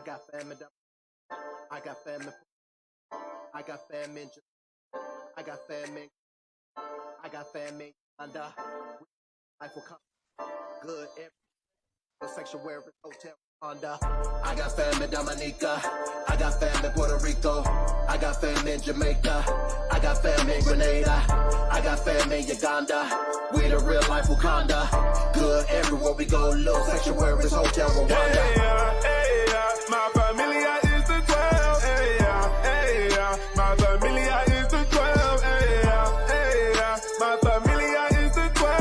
got famine. I got famine. I got famine. I got famine. I got famine. And life will come good. Every sanctuary hotel. I got famine Dominica, I got famine Puerto Rico, I got famine Jamaica, I got famine Grenada, I got famine Uganda. We the real life Wakanda. Good everywhere we go, little sanctuaries, hotel Rwanda. Hey, my familia is the 12. Hey, my familia is the 12. Hey, my familia is the 12.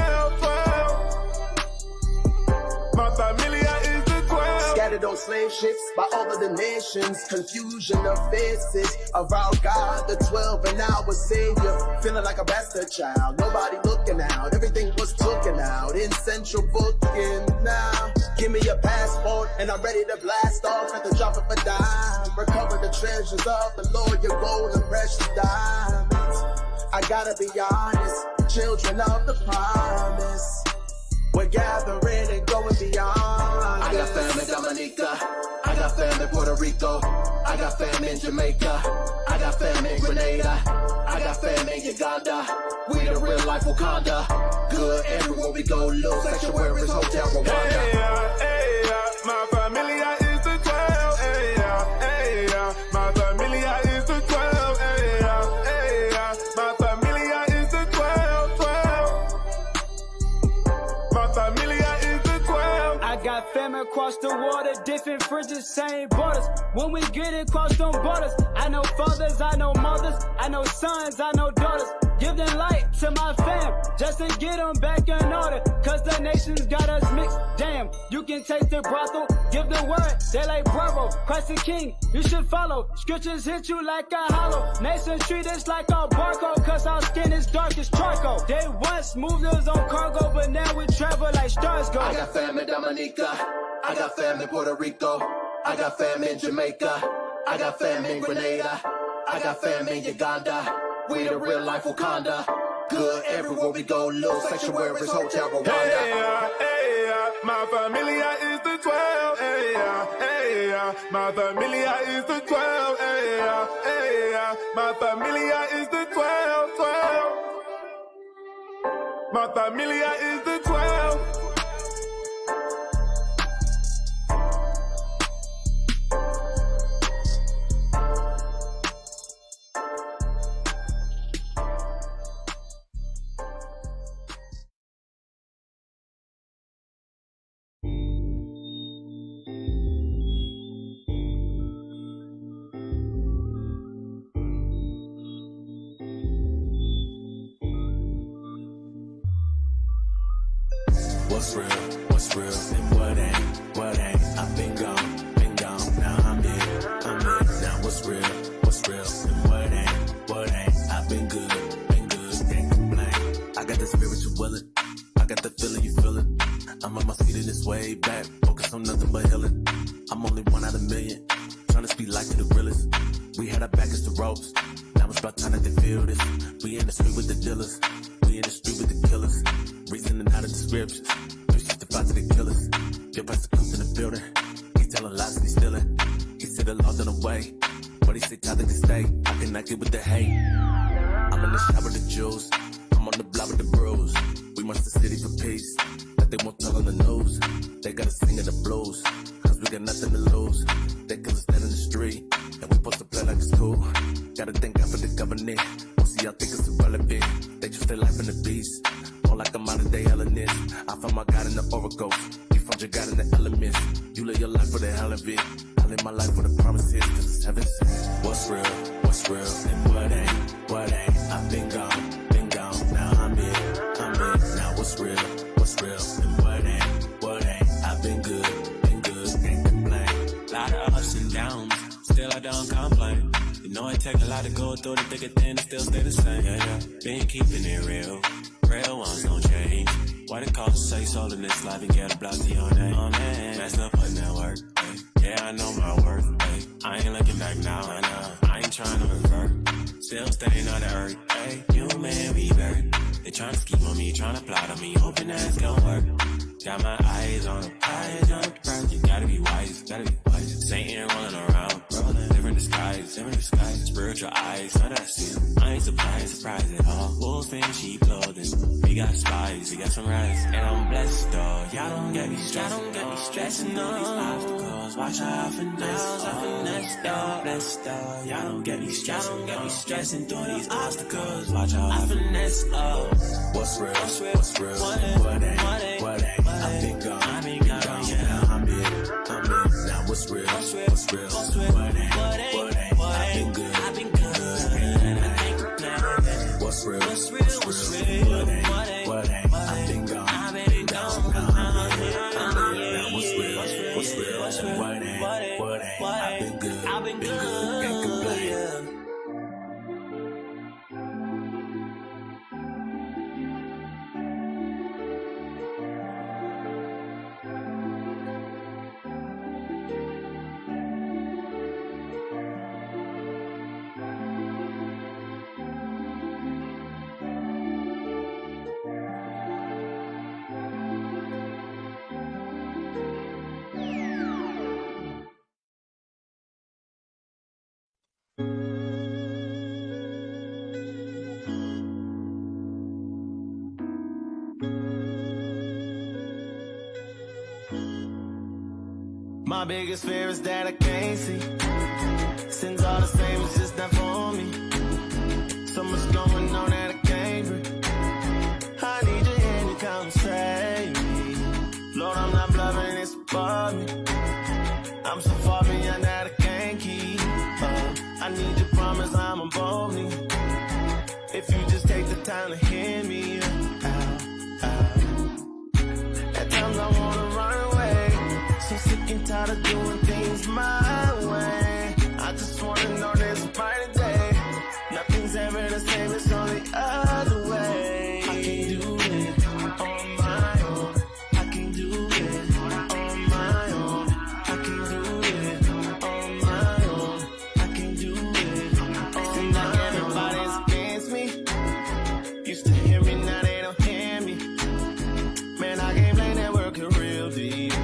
My familia is the 12. Scattered on slave ships by all of the nations. Confusion of faces around God, the 12 and our Savior. Feeling like a bastard child, nobody looking out. Everything was taken out in central booking now. Give me a passport and I'm ready to blast off at the drop of a dime. Recover the treasures of the Lord, your gold and precious diamonds. I gotta be honest, children of the promise. We're gathering and going beyond. I got famine Dominica, I got famine Puerto Rico, I got famine Jamaica, I got famine Grenada, I got famine Uganda. We the real life Wakanda. Good everywhere we go, little sanctuaries, hotel Rwanda. Hey, my familia is the 12. Hey, my familia is the 12. Hey, my familia is the 12. My familia is the 12. I got family across the water, different fridges, same borders. When we get across them borders, I know fathers, I know mothers, I know sons, I know daughters. Give them light to my fam, just to get them back in order. Cause the nation's got us mixed. Damn, you can taste the brothel, give the word, they like bravo. Christ the King, you should follow. Scriptures hit you like a hollow. Nation treat us like a barcode, cause our skin is dark as charcoal. They once moved us on cargo, but now we travel like stars go. I got famine Dominica, I got famine Puerto Rico, I got famine Jamaica, I got famine Grenada, I got famine Uganda. We the real life Wakanda. Good everywhere we go, little sanctuaries, hotel Rwanda. Hey, my familia is the 12. Hey, my familia is the 12. Hey, my familia is the 12. My familia is the 12. What's real, and what ain't, I've been gone, now I'm here, now what's real, and what ain't, I've been good, can't complain. I got the spiritual willing, I got the feeling you feeling, I'm on my feet in this way back, focus on nothing but healing, I'm only one out of a million, trying to speak life to the realest, we had our back against the ropes, now it's about time that they feel this, we in the street with the dealers, we in the street with the killers, reasoning out of descriptions. Fight to the killers, your prosecutors in the building. He's telling lies and he's stealing. He said the law's on the way, but he said Tyler can stay. I cannot get with the hate. I'm in the shop with the jewels, I'm on the block with the bros. We march the city for peace, that they won't tell on the news. They gotta sing in the blues, cause we got nothing to lose. They kill us dead in the street, and we supposed to play like it's cool. Gotta thank God for the government, most of y'all think it's irrelevant. They choose their life in the beast. Like a modern day Hellenist. I found my God in the oracles. You found your God in the elements. You live your life for the hell of it. I live my life for the promises, cause it's heaven sent. What's real, and what ain't. I've been gone, now I'm here, now what's real, and what ain't. I've been good, can't complain. Lot of ups and downs, still I don't complain. You know it take a lot to go through to thick and thin and still stay the same. Yeah. Been keeping it real. Real ones don't change. Why the cost say soul in this life and get a block to your name? That's not putting that work. Ay. Yeah, I know my worth. Ay. I ain't looking back now. I ain't trying to revert. Still staying on the earth. Ay. Human rebirth. They trying to scheme on me, trying to plot on me, hoping that it's gonna work. Got my eyes on the prize. You gotta be wise. Satan seven in the sky, spiritual eyes, none I see them. I ain't surprised at all. Wolves in sheep clothing. We got spies, we got some rats, and I'm blessed, dog. Y'all don't get me stressing on these obstacles. Watch how I finesse, dog. Blessed, dog. Y'all don't get me stressing through these obstacles. Watch how I finesse, dog. What's real? What ain't? I've been gone, yeah, I'm in. Now what's real? What ain't? I've been good, and I ain't complaining. What's real? What ain't? I've been gone, now I'm in. Now what's real? What ain't? I've been good, ain't complaining. My biggest fear is that I can't see. Sin's all the same, it's just not for me. So much going on that I can't breathe. I need your hand to come straight me. Lord, I'm not bluffing, it's above me. I'm so far beyond that I can't keep up. I need your promise, I'm above me. If you just take the time to hear me out. At times I wanna run away. So sick and tired of doing things my way. I just wanna know there's a brighter day. Nothing's ever the same, it's only other way. I can do it on my own. I can do it on my own. I can do it on my own. I can do it on my own. Seems like everybody's against me. Used to hear me, now they don't hear me. Man, I can't blame that working real deep.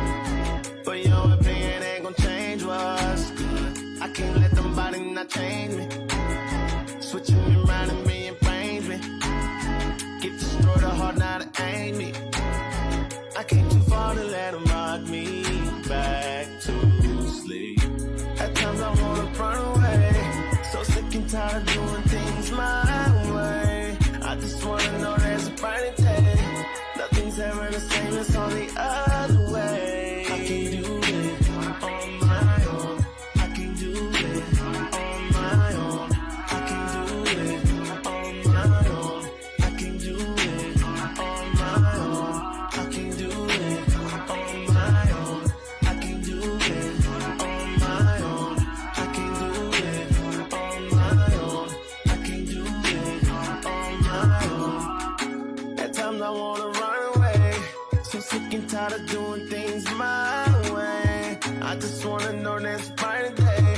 But your opinion ain't gon' change what's good. I can't let them body not change me. Switching me around and me and brains me. Get destroyed the heart, now it ain't me. I came too far to let them rock me back to sleep. At times I wanna run away. So sick and tired of doing things my way. I just wanna know there's a brighter day. Nothing's ever the same, it's on the other way. I can do it on my own. I can do it on my own. I can do it on my own. I can do it on my own. I can do it on my own. I can do it on my own. I can do it on my own. I can do it on my own. At times I wanna run away. So sick and tired of doing things my way. I just wanna know there's a brighter day.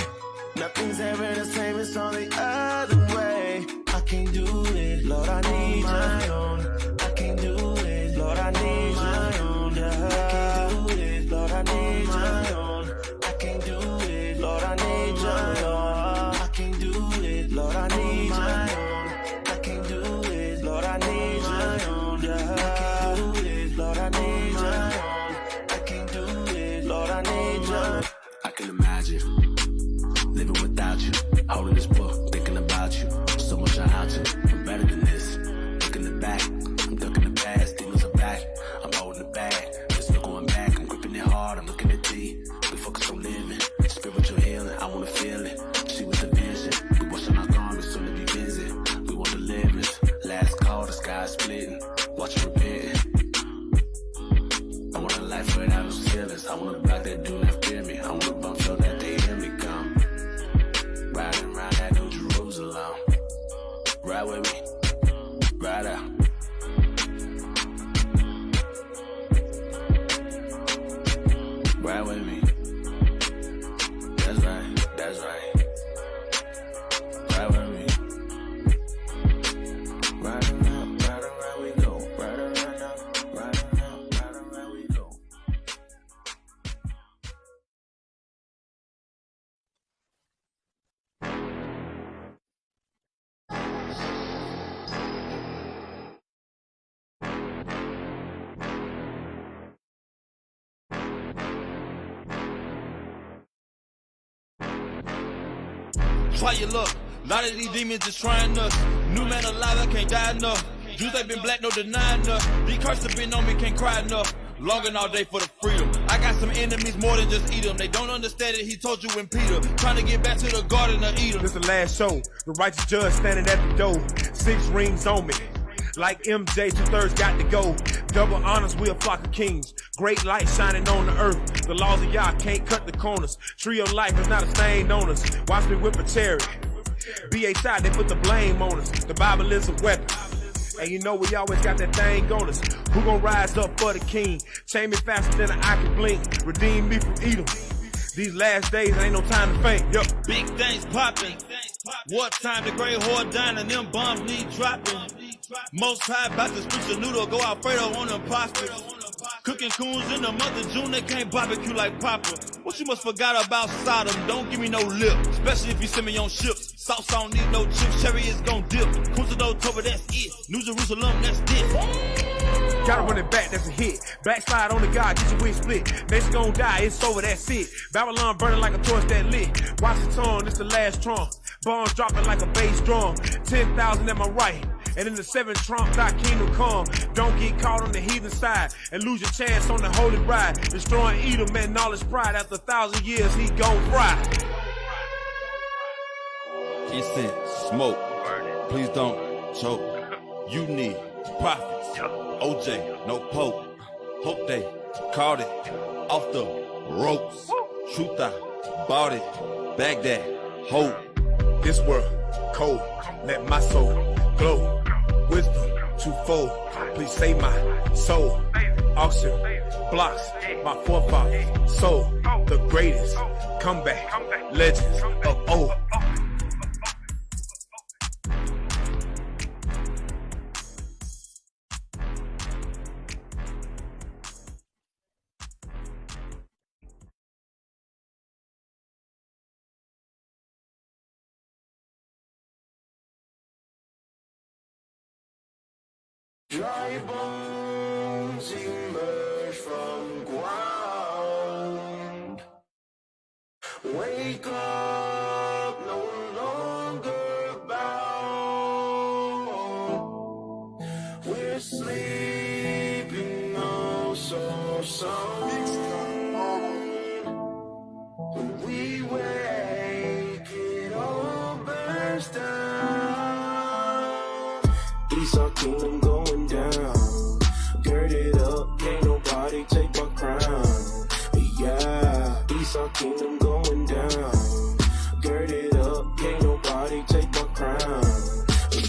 Nothing's ever the same, it's on the other way. I can't do it, Lord, I need my own. I can't do it, Lord, I need my own. I can't do it, Lord, I need my own. I can't do it, Lord, I need my own. I can't do it, Lord, I need my own. I can't do it, Lord, I need my own. I can't do it, Lord, I need my own. I can't do it, Lord, I need my own. I can imagine living without you, holding this book, thinking about you. So much I have to. I'm better than this. Looking the back, I'm ducking the past. Demons are back. I'm holding it back. There's no going back. I'm gripping it hard. I'm looking at thee. We focus on living, spiritual healing. I wanna feel it. She was the vision. We washing our garments soon to be busy. We want deliverance. Last call, the sky splitting. Watch it repeat. I want a life without no ceilings. I want a block that do not fear me. I want a bump so that they hear me come. Riding around that New Jerusalem. Ride with me. Ride out. Ride with me. That's right. That's right. Ride with me. Ride around we go. Ride around now. Ride around we go. try your luck. A lot of these demons just trying us. New man alive, I can't die enough. Jews ain't been black, no denying enough. These curses have been on me, can't cry enough. Longing all day for the freedom. I got some enemies more than just eat them. They don't understand it, he told you in Peter. Trying to get back to the garden of Eden. This the last show. The righteous judge standing at the door. 6 rings on me. Like MJ, 2/3 got to go. Double honors, we a flock of kings. Great light shining on the earth. The laws of Yah can't cut the corners. Tree of life is not a stain on us. Watch me whip a chariot. BHI, they put the blame on us. The Bible is a weapon. And you know we always got that thing on us. Who gon' rise up for the king? Chain me faster than an eye can blink. Redeem me from Edom. These last days ain't no time to faint. Yup. Big things popping. What time the great whore dying and them bombs need dropping. Most high about to switch a noodle, go Alfredo on them pasta. Cooking coons in the month of June, they can't barbecue like Papa. What you must forgot about Sodom, don't give me no lip. Especially if you send me on ships. Sauce don't need no chips, cherry is gon' dip. Coons in October, that's it. New Jerusalem, that's it. Gotta run it back, that's a hit. Backslide on the God, get your wig split. Next gon' die, it's over, that's it. Babylon burning like a torch that lit. Watch the tongue, this the last trump. Bombs dropping like a bass drum. 10,000 at my right. And in the 7th trump, thy kingdom come. Don't get caught on the heathen side and lose your chance on the holy ride. Destroying Edom and all his pride. After 1,000 years, he gon' fry. Incense, smoke, please don't choke. You need prophets, OJ, no pope. Hope they caught it off the ropes. Truth, I bought it, Baghdad, hope. This world, cold, let my soul glow. Wisdom, twofold, please save my soul. Auction, blocks, my forefathers, soul. The greatest, comeback, legends of old. Dry bones emerge from ground. Wake up, no longer bound. We're sleeping oh so sound. When we wake, it all burns down. Esau kingdom going down. Gird it up, can't nobody take my crown. Yeah, Esau kingdom going down. Gird it up, can't nobody take my crown.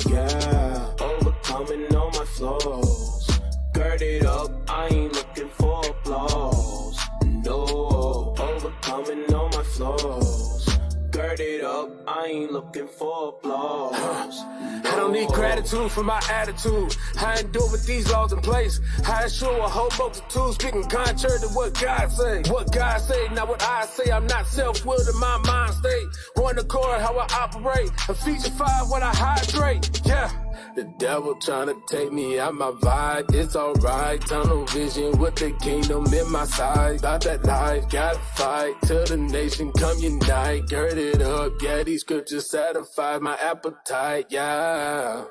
Yeah, overcoming all my flaws. Gird it up, I ain't looking for applause. No, overcoming all my flaws. Gird it up, I ain't looking for applause. I don't need gratitude for my attitude. I endure with these laws in place. I assure a whole multitude, speaking contrary to what God say. What God say, not what I say. I'm not self-willed in my mind state. One accord, how I operate. A feature 5 when I hydrate. Yeah. The devil tryna take me out my vibe. It's alright, tunnel vision with the kingdom in my sight. About that life, gotta fight till the nation come unite. Gird it up, yeah, these scriptures satisfy my appetite, yeah.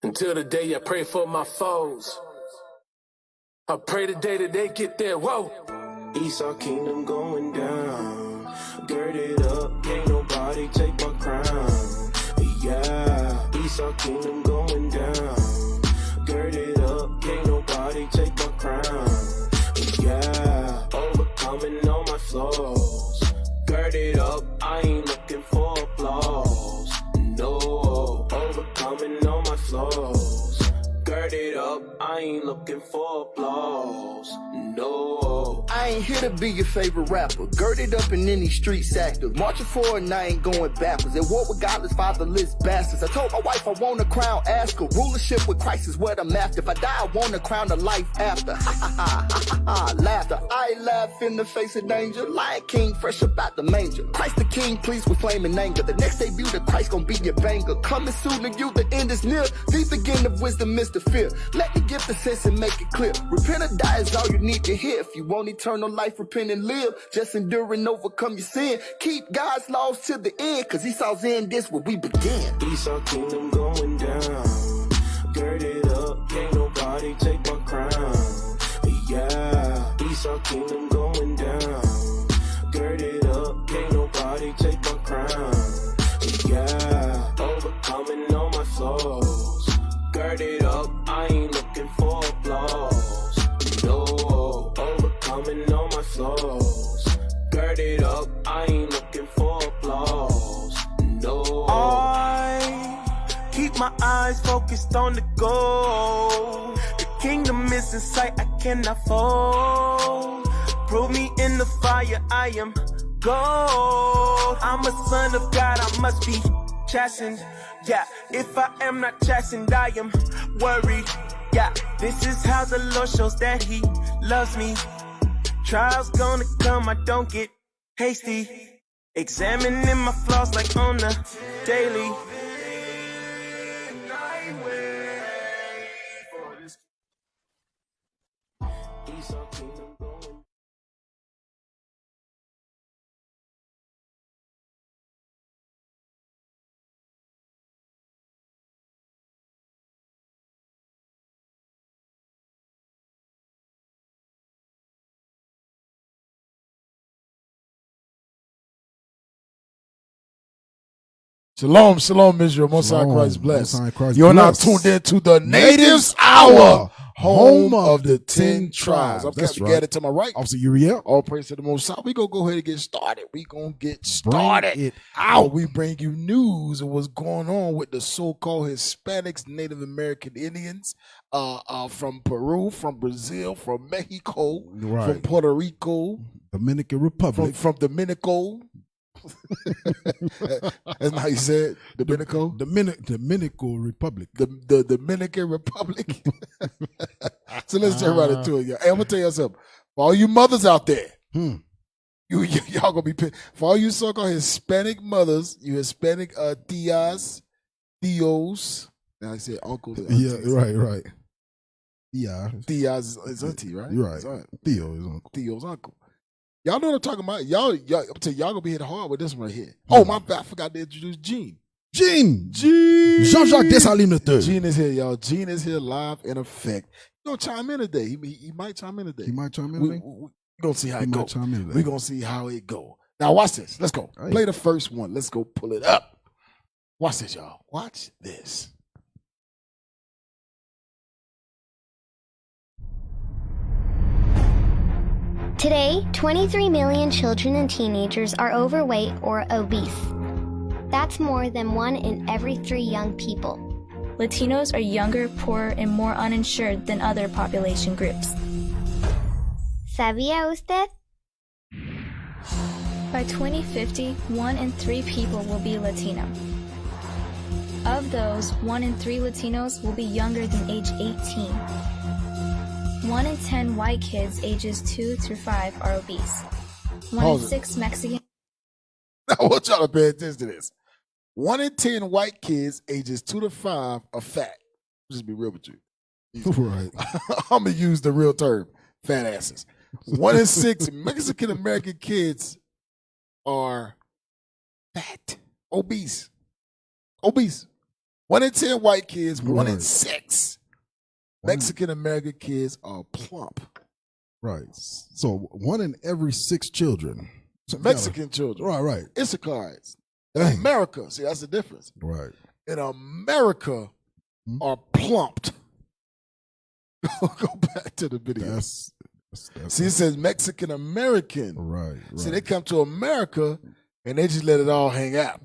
Until the day I pray for my foes. I pray the day that they get there, whoa. Esau kingdom going down. Gird it up, can't nobody take my crown. Yeah, Esau kingdom going down. Gird it up, can't nobody take my crown. Yeah, overcoming all my flaws. Gird it up, I ain't looking for applause. No, overcoming all my flaws. Gird it up, I ain't looking for applause. No. I ain't here to be your favorite rapper. Girded up in any streets active. Marching forward and I ain't going backwards. At war with godless, fatherless bastards. I told my wife I want a crown, ask her. Rulership with Christ is what I'm after. If I die, I want a crown of life after. Ha ha ha ha ha ha. Laughter. I laugh in the face of danger. Lion King fresh up out the manger. Christ the King pleased with flaming anger. The next debut of Christ gon' be your banger. Coming soon to you, the end is near. The beginning of wisdom, Mr. to fear. Let me give the sense and make it clear. Repent or die is all you need to hear. If you want eternal life, repent and live. Just endure and overcome your sin. Keep God's laws to the end, cause Esau's in this where we begin. Esau kingdom going down. Gird it up, can't nobody take my crown. Yeah, Esau kingdom going down. Gird it up, can't nobody take my crown. Yeah, overcoming all my flaws. Gird it up, I ain't looking for applause. No, overcoming all my flaws. Gird it up, I ain't looking for applause. No, I keep my eyes focused on the goal. The kingdom is in sight, I cannot fall. Prove me in the fire, I am gold. I'm a son of God, I must be chastened. Yeah, if I am not chastened, I am worried. Yeah, this is how the Lord shows that He loves me. Trials gonna come, I don't get hasty. Examining my flaws like on the daily. Shalom, shalom, Israel. Most High Christ bless. Most High Christ You're now bless. tuned in to the Natives Hour, home of the 10 tribes. I'm That's Captain right. Gaddy to my right. Officer Iuic. All praise to the Most High. We gonna go ahead and get started. We gonna get Bring started. it How out. we bring you news of what's going on with the so-called Hispanics, Native American Indians, from Peru, from Brazil, from Mexico, from Right. Puerto Rico, Dominican Republic. from Dominico. That's not how you said Dominico. Dominican Republic. The Dominican Republic. So let's jump right into it. Yeah. Hey, I'm gonna tell you something. For all you mothers out there, y'all gonna be pissed. For all you so-called Hispanic mothers, you Hispanic tias, tios. Now I said uncles. and Yeah, aunties. right. Yeah. Tias is auntie, right? You're right. That's right. Theo is uncle. Theo's uncle. Y'all know what I'm talking about. Y'all, I'm telling y'all gonna be hitting hard with this one right here. Oh, my bad. I forgot to introduce Gene. Gene. Jean-Jacques Dessalines III. Gene is here, y'all. Gene is here live in effect. He gonna chime in today. He might chime in today. He might chime in We today? gonna see how He it might go. chime in today. We gonna see how it go. Now watch this. Let's go. Hey. Play the first one. Let's go pull it up. Watch this, y'all. Watch this. Today, 23 million children and teenagers are overweight or obese. That's more than 1 in every 3 young people. Latinos are younger, poorer, and more uninsured than other population groups. ¿Sabía usted? By 2050, 1 in 3 people will be Latino. Of those, 1 in 3 Latinos will be younger than age 18. 1 in 10 white kids ages 2 through 5 are obese. 1 in Pause it. 6 Mexican I want y'all to pay attention to this. 1 in 10 white kids ages 2 to 5 are fat. Just be real with you. Right. I'm gonna use the real term, fat asses. 1 in 6 Mexican American kids are fat, obese. 1 in 10 white kids, 1 in Right. 6 Mexican American kids are plump. Right. So 1 in every 6 children. Mexican children. Right. Issacharites. Dang. America. See, that's the difference. Right. In America are plumped. Go back to the video. That's See, it says Mexican American. right. See, they come to America and they just let it all hang out.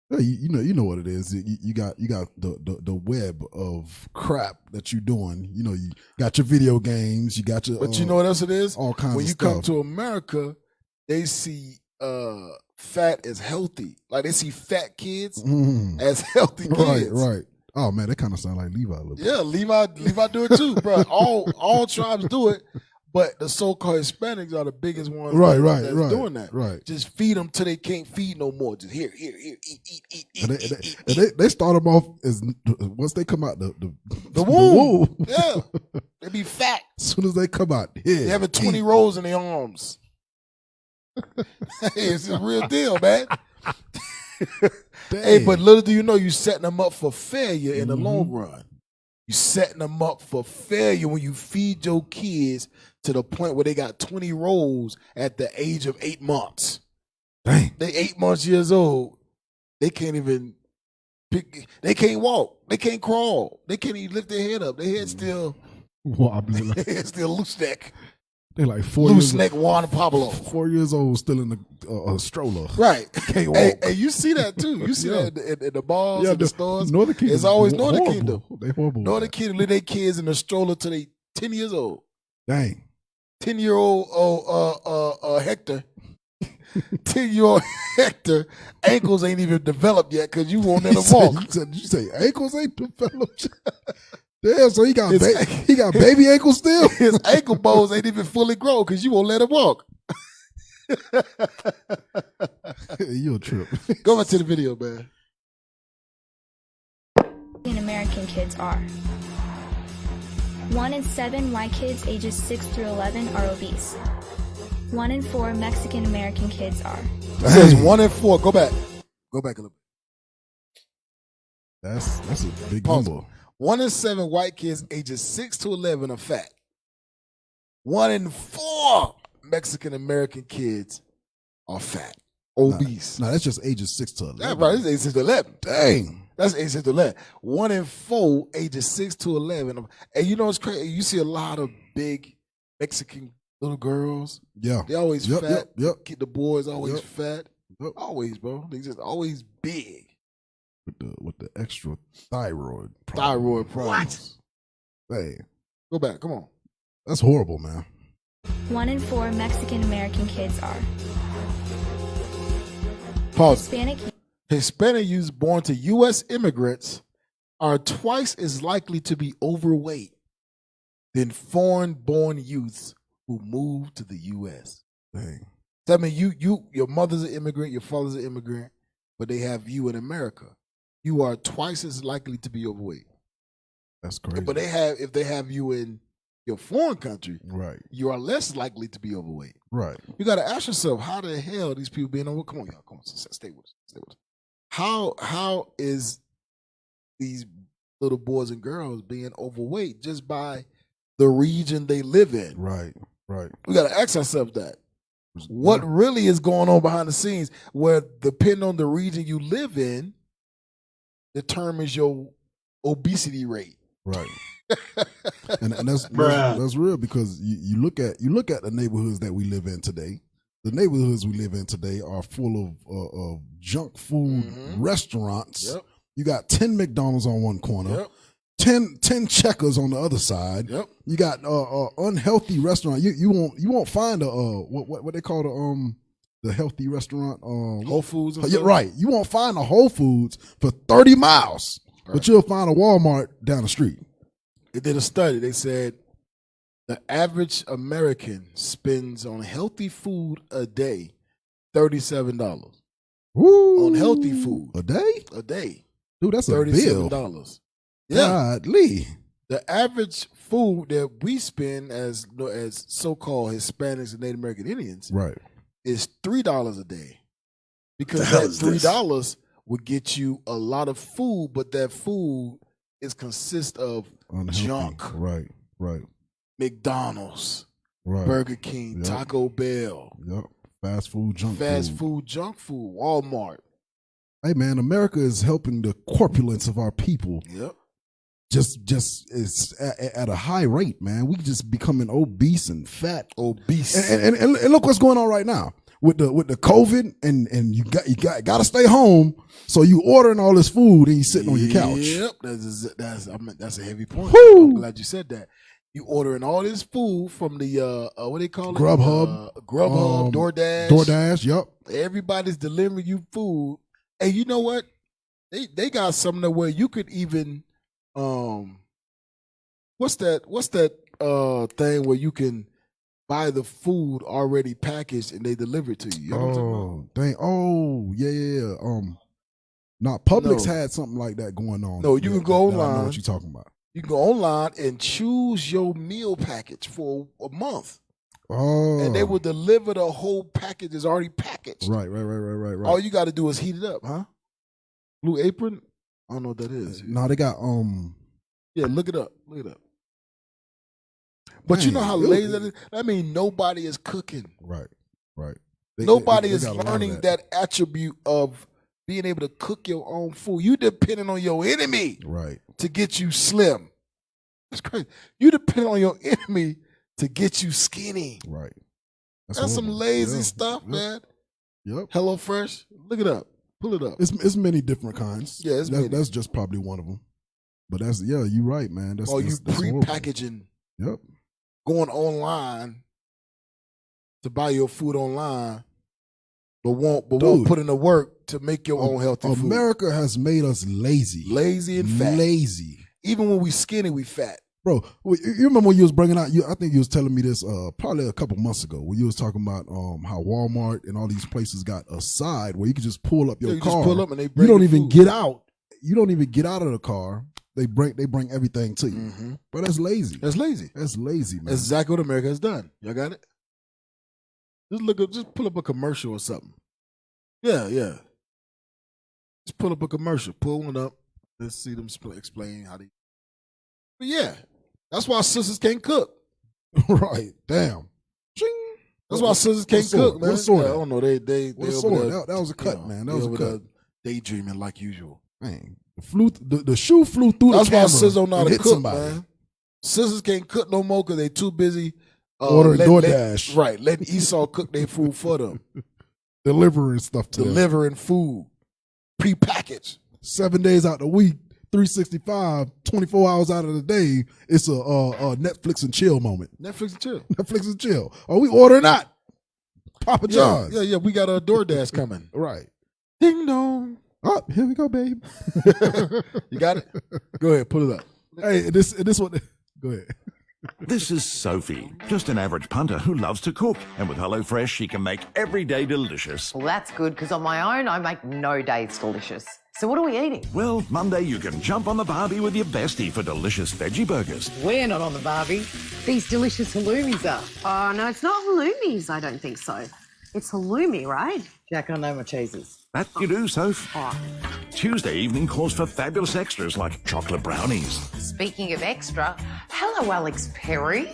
Yeah, you know what it is. You got the web of crap that you're doing. You know, you got your video games. You got your. But you know what else it is? All kinds when of you stuff. come to America, they see fat as healthy. Like they see fat kids as healthy kids. Right. Oh man, that kind of sound like Levi a little bit. Yeah, Levi do it too, bro. All tribes do it, But the so-called Hispanics are the biggest ones that's doing that. Right. Just feed them till they can't feed no more. Just here, eat. They start them off as once they come out the womb. Yeah, they be fat. As soon as they come out, they having 20 rolls in their arms. Hey, it's a real deal, man. Hey, but little do you know, you setting them up for failure in the long run. You setting them up for failure when you feed your kids to the point where they got 20 rolls at the age of 8 months. Dang. They 8 months years old. They can't even they can't walk. They can't crawl. They can't even lift their head up. Their head still wobbling. Their head still loose neck. They're like 4 loose neck Juan Pablo. 4 years old, still in a stroller. Right. Can't walk. Hey, you see that too. You see that in the malls and the stores. Northern Kingdom. It's always Northern Kingdom. They horrible. Northern Kingdom leave their kids in the stroller till they 10 years old. Dang. 10-year-old Hector. 10-year-old Hector ankles ain't even developed yet because you won't let him walk. Did you say ankles ain't developed? Damn, so he got baby ankles still? His ankle bones ain't even fully grown because you won't let him walk. You're a trip. Go back to the video, man. American kids are. 1 in 7 white kids ages 6 through 11 are obese. 1 in 4 Mexican American kids are. It says 1 in 4. Go back. Go back a little bit. That's a big Pause. number. 1 in 7 white kids ages 6 to 11 are fat. 1 in 4 Mexican American kids are fat, obese. No, that's just ages 6 to 11. That's right. It's ages 6 to 11. Dang. That's ages 6 to 11. 1 in 4 ages 6 to 11. And you know what's crazy? You see a lot of big Mexican little girls. Yeah. They always fat. Yep. Keep the boys always fat. Yep. Always, bro. They just always big. With the extra thyroid problems. Thyroid problems. What? Hey. Go back. Come on. That's horrible, man. 1 in 4 Mexican American kids are. Pause. Hispanic youths born to U.S. immigrants are twice as likely to be overweight than foreign-born youths who move to the U.S. Dang. So, I mean, your mother's an immigrant, your father's an immigrant, but they have you in America. You are twice as likely to be overweight. That's crazy. But if they have you in your foreign country, right, you are less likely to be overweight. Right. You got to ask yourself, how the hell these people being overweight? Come on, y'all. Come on. Stay with us. Stay with us. How is these little boys and girls being overweight just by the region they live in? Right. Right. We got to ask ourselves that. What really is going on behind the scenes where, depending on the region you live in, determines your obesity rate. Right. and that's real, because you look at the neighborhoods that we live in today. The neighborhoods we live in today are full of junk food restaurants. Yep. You got 10 McDonald's on one corner. Yep. 10 Checkers on the other side. Yep. You got unhealthy restaurant. You won't find what they call the healthy restaurant, Whole Foods. Yeah, right. You won't find a Whole Foods for 30 miles, but you'll find a Walmart down the street. They did a study. They said the average American spends on healthy food a day $37. Woo. On healthy food a day. A day, dude, that's a $37. bill. Yeah, Godly. the average food that we spend as so-called Hispanics and Native American Indians, right, is $3 a day, because that $3 would get you a lot of food, but that food consists of unhealthy. Junk. Right. McDonald's, Right. Burger King, Taco Bell, fast food, junk food, Walmart. Hey man, America is helping the corpulence of our people. Yep. Just is at a high rate, man. We just becoming obese and fat. Obese. And look what's going on right now with the COVID, and you got to stay home. So you ordering all this food and you sitting on your couch. Yep. That's a heavy point. Woo. I'm glad you said that. You ordering all this food from the what they call it? Grubhub, DoorDash. Yep. Everybody's delivering you food, and you know what? They got something where you could even what's that thing where you can buy the food already packaged and they deliver it to you. You know what I'm talking about? Dang. Oh, yeah. Now, Publix had something like that going on. No, you can go online. I know what you're talking about. You can go online and choose your meal package for a month. Oh. And they will deliver the whole package is already packaged. Right. All you got to do is heat it up, huh? Blue Apron? I don't know what that is. No, they got Yeah, look it up. But you know how lazy that is? I mean, nobody is cooking. Right. Nobody is learning that attribute of being able to cook your own food. You depending on your enemy to get you slim. That's crazy. You depend on your enemy to get you skinny. Right. That's some lazy stuff, man. Yep. HelloFresh, look it up. Pull it up. It's many different kinds. Yeah, that's just probably one of them. But you're right, man. That's you pre-packaging. Yep. Going online to buy your food online, but won't put in the work to make your own healthy food. America has made us lazy. Lazy and fat. Lazy. Even when we skinny, we fat. Bro, you remember when you was bringing out, I think you was telling me this probably a couple months ago, when you was talking about how Walmart and all these places got a side where you can just pull up your car. Just pull up and they bring you don't even food. get out. You don't even get out of the car. They bring everything to you. Mm-hmm. But that's lazy. That's lazy. That's lazy, man. That's exactly what America has done. Y'all got it? Just pull up a commercial or something. Yeah. Just pull up a commercial. Pull one up. Let's see them explain how they. But yeah, that's why sisters can't cook. Right. Damn. That's why sisters can't cook, man. What's sort I don't know. They that was a cut, man. That was a cut. Daydreaming like usual. Man, the shoe flew through that's the camera. That's why sisters don't know how to cook, somebody. man. Sisters can't cook no more because they too busy ordering DoorDash. Letting Esau cook their food for them. Delivering stuff to them. Delivering food. Prepackaged. 7 days out the week, 365, 24 hours out of the day, it's a Netflix and chill moment. Netflix and chill. Netflix and chill. Are we ordering not? Papa John's. Yeah. We got a DoorDash coming. Right. Ding dong. Oh, here we go, babe. You got it? Go ahead, pull it up. Hey, this one. Go ahead. This is Sophie, just an average punter who loves to cook. And with HelloFresh, she can make every day delicious. Well, that's good, because on my own, I make no days delicious. So what are we eating? Well, Monday you can jump on the barbie with your bestie for delicious veggie burgers. We're not on the barbie. These delicious halloumis are. Oh, no, it's not halloumis. I don't think so. It's halloumi, right? Jack, I know my cheeses. That you do, Soph. Oh. Tuesday evening calls for fabulous extras like chocolate brownies. Speaking of extra, hello, Alex Perry.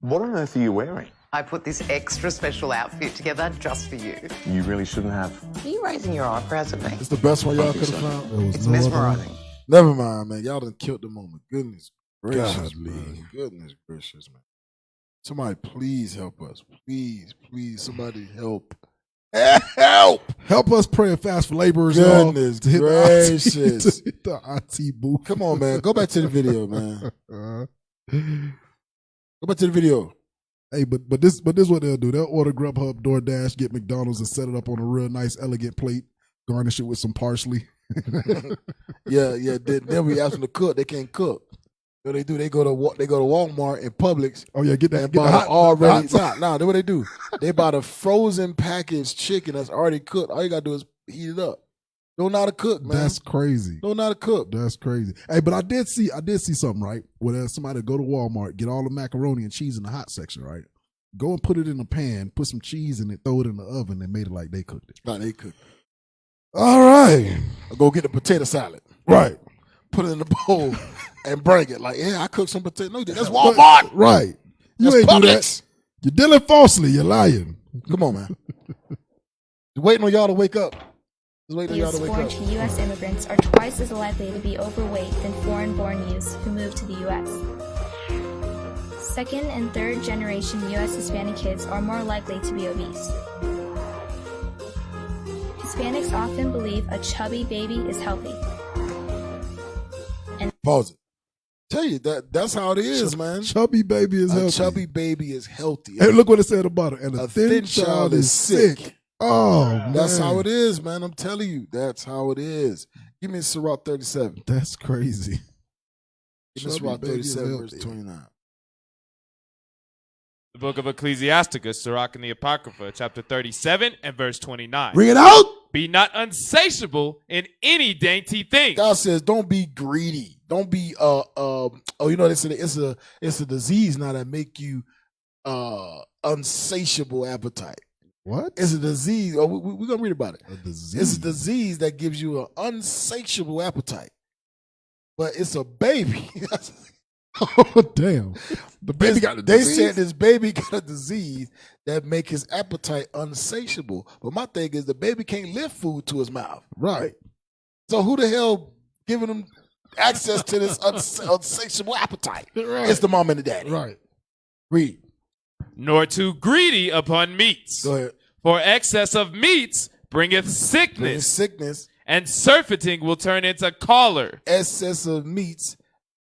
What on earth are you wearing? I put this extra special outfit together just for you. You really shouldn't have. Are you raising your eyebrows at me? It's the best one y'all could have found. It's mesmerizing. Never mind, man. Y'all done killed the moment. Goodness gracious, God, man. Goodness gracious, man. Somebody please help us. Please, somebody help. Help us pray and fast for laborers. Goodness gracious. Hit the IT booth. Come on, man. Go back to the video, man. Go back to the video. Hey, but this what they'll do. They'll order Grubhub, DoorDash, get McDonald's, and set it up on a real nice, elegant plate. Garnish it with some parsley. Yeah. Then we ask them to cook. They can't cook. What they do? They go to Walmart and Publix. Oh yeah, get that. Get the already. Nah. Then what they do? They buy the frozen packaged chicken that's already cooked. All you gotta do is heat it up. Don't know how to cook, man. That's crazy. Don't know how to cook. That's crazy. Hey, but I did see something, right? Where somebody go to Walmart, get all the macaroni and cheese in the hot section, right? Go and put it in a pan, put some cheese in it, throw it in the oven, and made it like they cooked it. Like they cooked. All right. Or go get the potato salad. Right. Put it in the bowl and bring it. Like, yeah, I cooked some potato. No, that's Walmart. Right. You That's ain't Publix. do that. You're dealing falsely. You're lying. Come on, man. Waiting on y'all to wake up. Youths born to U.S. immigrants are twice as likely to be overweight than foreign-born youths who move to the U.S. Second and third generation U.S. Hispanic kids are more likely to be obese. Hispanics often believe a chubby baby is healthy. Pause it. Tell you that's how it is, man. Chubby baby is healthy. A chubby baby is healthy. Hey, look what it said about it. And a thin child is sick. Oh, man. That's how it is, man. I'm telling you. That's how it is. Give me Sirach 37. That's crazy. Give me Sirach 37, verse 29. The book of Ecclesiasticus, Sirach and the Apocrypha, chapter 37 and verse 29. Bring it out. Be not unsatiable in any dainty thing. God says, don't be greedy. Don't be it's a disease now that make you unsatiable appetite. What? It's a disease. Oh, we're gonna read about it. A disease. It's a disease that gives you an unsatiable appetite. But it's a baby. Oh, damn. The baby got the disease? They said this baby got a disease that make his appetite unsatiable. But my thing is the baby can't lift food to his mouth. Right. So who the hell giving him access to this unsatiable appetite? Right. It's the mom and the daddy. Right. Read. Nor too greedy upon meats. Go ahead. For excess of meats bringeth sickness. And surfeiting will turn into choler. Excess of meats.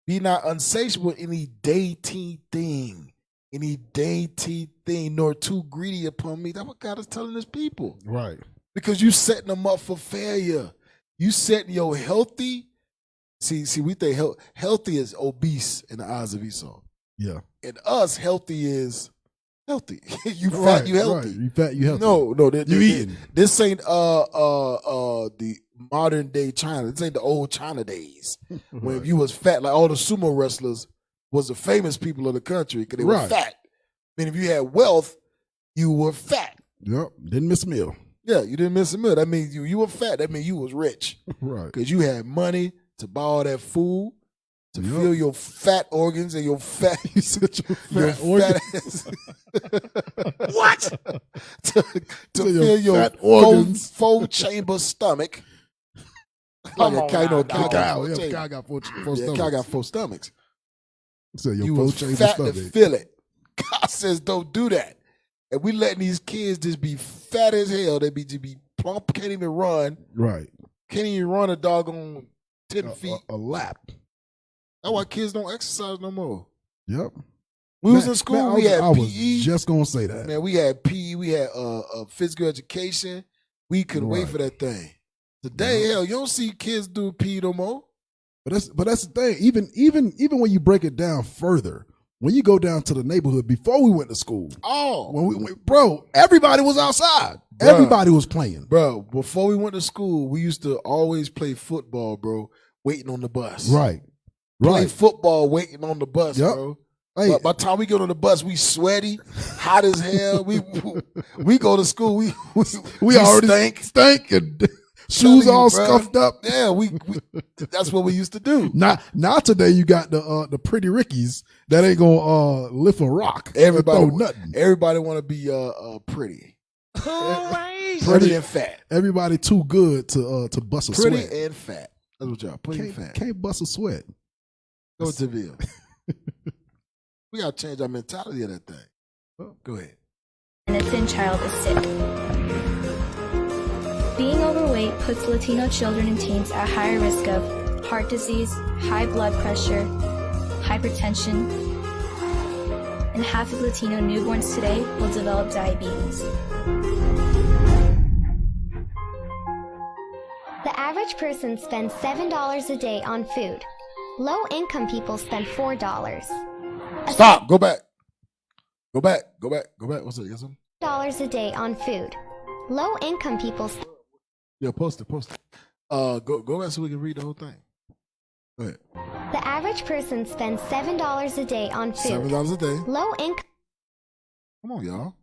Be not unsatiable in any dainty thing. Nor too greedy upon meat. That's what God is telling his people. Right. Because you setting them up for failure. You setting your healthy. See, we think healthy is obese in the eyes of Esau. Yeah. And us, healthy is healthy. You Right, fat, you healthy. right. You fat, you healthy. No, You eating. This ain't the modern day China. This ain't the old China days. When if you was fat, like all the sumo wrestlers was the famous people of the country because they were Right. fat. I mean, if you had wealth, you were fat. Yep. Didn't miss a meal. Yeah, you didn't miss a meal. That means you were fat. That means you was rich. Right. Because you had money to buy all that food, to fill your fat organs and your fat. You said your fat organs. What? to So fill your fat organs. four chamber stomach. Come Like a cow, on now, cow dog. got four Yeah, chambers. cow got four Yeah, stomachs. cow got four stomachs. So your You four was chamber fat to stomach. fill it. God says don't do that. And we letting these kids just be fat as hell. They be just be plump, can't even run. Right. Can't even run a doggone 10 feet. A lap. That's why kids don't exercise no more. Yep. We was in school, we had I PE. was just gonna say that. Man, we had PE, we had physical education. We couldn't wait Right. for that thing. Today, hell, you don't see kids do PE no more. But that's the thing. Even when you break it down further, when you go down to the neighborhood before we went to school, bro, everybody was outside. Bruh. Everybody was playing. Bro, before we went to school, we used to always play football, bro, waiting on the bus. Right. Play Right. football waiting on the bus, Yep. bro. Hey. But by the time we get on the bus, we sweaty, hot as hell. We go to school, We already stink and shoes all scuffed up. Yeah, we that's what we used to do. Now today you got the pretty Rickies that ain't gonna lift a rock. Everybody, or throw nothing. everybody want to be pretty, pretty and fat, Everybody too good to bust a pretty sweat. and fat. That's what y'all pretty and fat. Can't bust a sweat. Go to Ville. We gotta change our mentality of that thing. Go ahead. And a thin child is sick. Being overweight puts Latino children and teens at higher risk of heart disease, high blood pressure, hypertension, and half of Latino newborns today will develop diabetes. The average person spends $7 a day on food. Low-income people spend $4. Stop. Go back. Go back. What's it? Yes, $4 a day on food. Low-income people. Yeah, post it. Go back so we can read the whole thing. Go ahead. The average person spends $7 a day on food. $7 a day. Low-income Come on, y'all.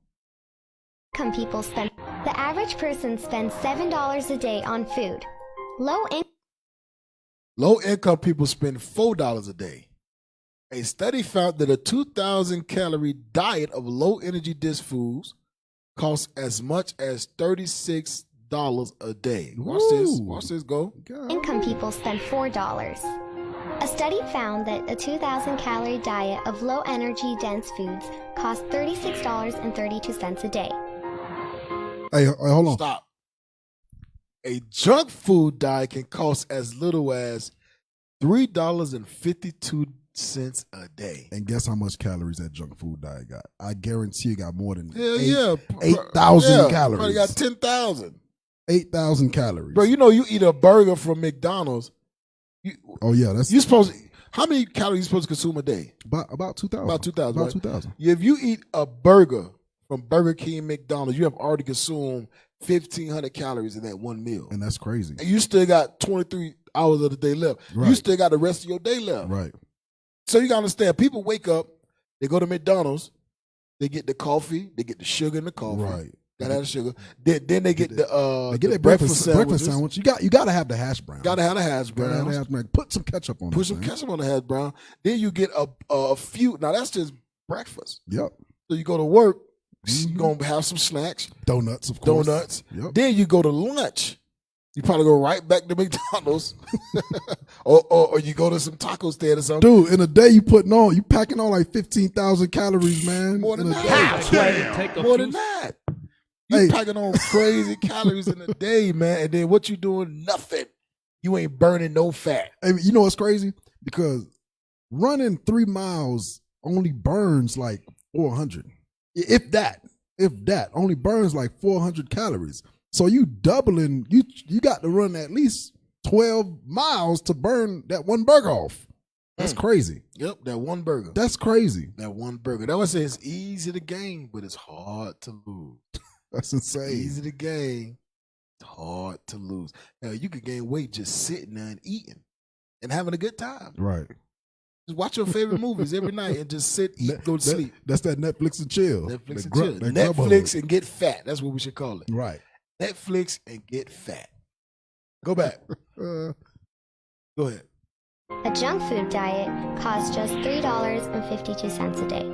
people spend. The average person spends $7 a day on food. Low-income people spend $4 a day. A study found that a 2,000 calorie diet of low-energy dish foods costs as much as $36 a day. Watch this. Watch this. Go. Income people spend $4. A study found that a 2,000 calorie diet of low energy dense foods costs $36.32 a day. Hey, hold on. Stop. A junk food diet can cost as little as $3.52 a day. And guess how much calories that junk food diet got? I guarantee you got more than 8,000 Yeah, calories. Probably got 10,000. 8,000 calories. Bro, you know you eat a burger from McDonald's. Oh yeah, that's you supposed to, How many calories you supposed to consume a day? About 2,000. About 2,000. About Right? 2,000. If you eat a burger from Burger King, McDonald's, you have already consumed 1,500 calories in that one meal. And that's crazy. And you still got 23 hours of the day left. Right. You still got the rest of your day left. Right. So you got to understand, people wake up, they go to McDonald's, they get the coffee, they get the sugar in the coffee. Right. Gotta have the sugar. Then they get the They get the a breakfast sandwich. You got to have the hash brown. Gotta have the hash Gotta have the browns. hash brown. Put some ketchup on it. Put some ketchup on the hash brown. Then you get a few. Now that's just breakfast. Yep. So you go to work, you're gonna have some snacks, Donuts, of course. donuts. Yep. Then you go to lunch. You probably go right back to McDonald's, or you go to some taco stand or something. Dude, in a day you packing on like 15,000 calories, man. More than in a that. day. More than that. You packing on crazy calories in a day, man. And then what you doing? Nothing. You ain't burning no fat. And you know what's crazy? Because running 3 miles only burns like 400. If that. Only burns like 400 calories. So you doubling, you got to run at least 12 miles to burn that one burger off. That's crazy. Yep, that one burger. That's crazy. That one burger. That's why I say it's easy to gain, but it's hard to lose. That's insane. Easy to gain, hard to lose. Hell, you could gain weight just sitting there and eating and having a good time. Right. Just watch your favorite movies every night and just sit, eat, go to sleep. That's that Netflix and chill. Netflix and That chill. that Netflix grub and get fat. That's what we should call it. Right. Netflix and get fat. Go back. Go ahead. A junk food diet costs just $3.52 a day.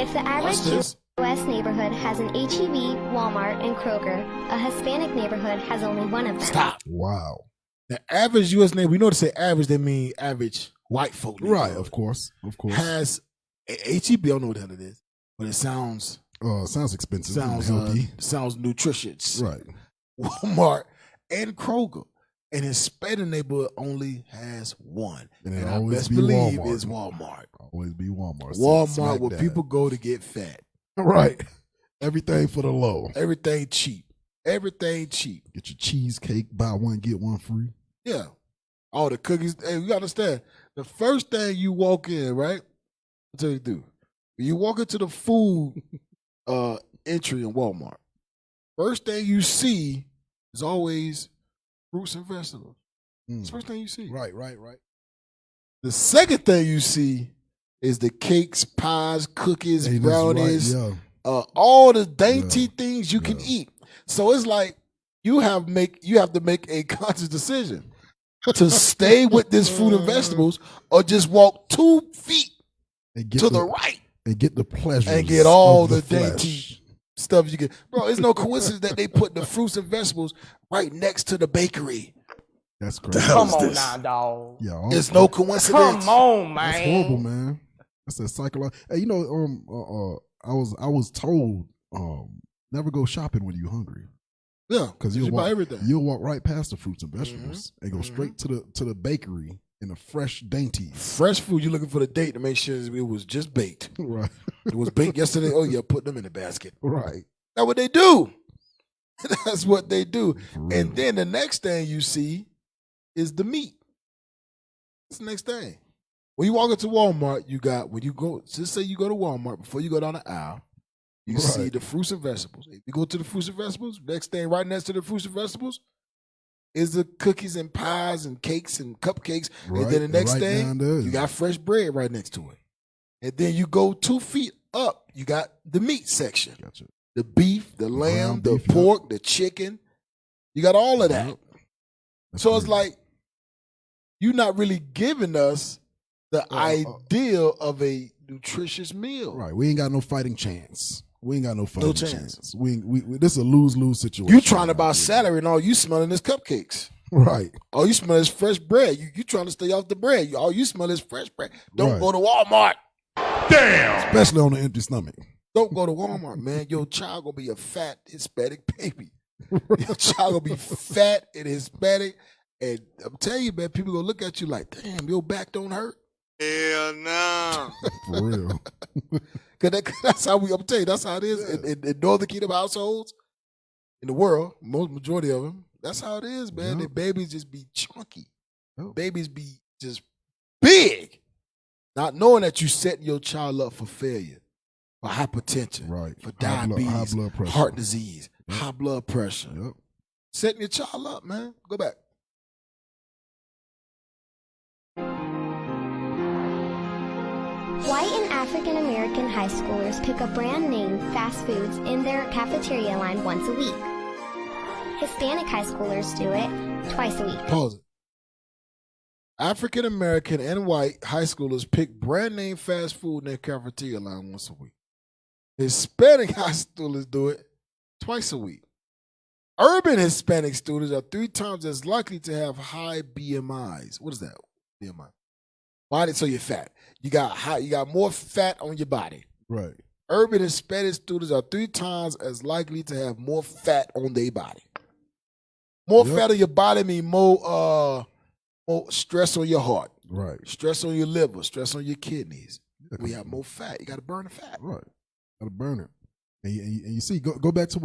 If the average this. U.S. neighborhood has an H-E-B, Walmart, and Kroger, a Hispanic neighborhood has only one of them. Stop. Wow. The average U.S. neighborhood, we know to say average, they mean average white folk. Right, of course. Has H-E-B, I don't know what the hell it is, but it sounds expensive. Sounds healthy. Sounds nutritious. Right. Walmart and Kroger. And Hispanic neighborhood only has one. And I always best be believe Walmart. it's Walmart. Always be Walmart. Walmart Smack where that. people go to get fat. Right. Everything for the low. Everything cheap. Everything cheap. Get your cheesecake, buy one, get one free. Yeah. All the cookies. Hey, you gotta understand. The first thing you walk in, right? I'll tell you what you do. When you walk into the food entry in Walmart, first thing you see is always fruits and vegetables. That's the first thing you see. Right. The second thing you see is the cakes, pies, cookies, Hey, that's brownies, right, all the dainty things you can eat. So it's like you have to make a conscious decision to stay with this fruit and vegetables or just walk 2 feet to the right and get the pleasure and get all of the flesh. dainty stuff you get. Bro, it's no coincidence that they put the fruits and vegetables right next to the bakery. That's crazy. Come on now, dog. Yeah, It's no coincidence. Come on, man. That's horrible, man. That's a psychological. Hey, you know, I was told never go shopping when you're hungry. Yeah, because you buy everything. You'll walk right past the fruits and vegetables and go straight to the bakery in a fresh dainty. Fresh food. You're looking for the date to make sure it was just baked. Right. It was baked yesterday. Oh yeah, put them in the basket. Right. That's what they do. That's what they do. And then the next thing you see is the meat. That's the next thing. When you walk into Walmart, just say you go to Walmart, before you go down the aisle, you see the fruits and vegetables. If you go to the fruits and vegetables, next thing right next to the fruits and vegetables is the cookies and pies and cakes and cupcakes. Right, and then the next right thing, down there. you got fresh bread right next to it. And then you go 2 feet up, you got the meat section. Gotcha. The beef, the lamb, Ground the beef, pork, the chicken. You got all of that. So it's like you're not really giving us the ideal of a nutritious meal. Right. We ain't got no fighting chance. We ain't got no fighting chance. chance. We this is a lose-lose situation. You trying to buy salary and all you smelling is cupcakes. Right. All you smell is fresh bread. You trying to stay off the bread. All you smell is fresh bread. Don't Right. go to Walmart. Damn. Especially on an empty stomach. Don't go to Walmart, man. Your child gonna be a fat Hispanic baby. Your child gonna be fat and Hispanic. And I'm telling you, man, people gonna look at you like, damn, your back don't hurt. Hell no. For real. Cause that's how I'm telling you, that's how it is in Northern Kingdom households in the world, majority of them. That's how it is, man. The babies just be chunky. Babies be just big, not knowing that you setting your child up for failure, for hypertension, for diabetes, high blood pressure, heart disease, high blood pressure. Setting your child up, man. Go back. White and African American high schoolers pick up brand name fast foods in their cafeteria line once a week. Hispanic high schoolers do it twice a week. Pause it. African American and white high schoolers pick brand name fast food in their cafeteria line once a week. Hispanic high schoolers do it twice a week. Urban Hispanic students are 3 times as likely to have high BMIs. What is that? BMI. Body, so you're fat. You got more fat on your body. Right. Urban Hispanic students are 3 times as likely to have more fat on their body. More fat on your body means more stress on your heart. Right. Stress on your liver, stress on your kidneys. We have more fat. You got to burn the fat. Right. Got to burn it. And you see, go back to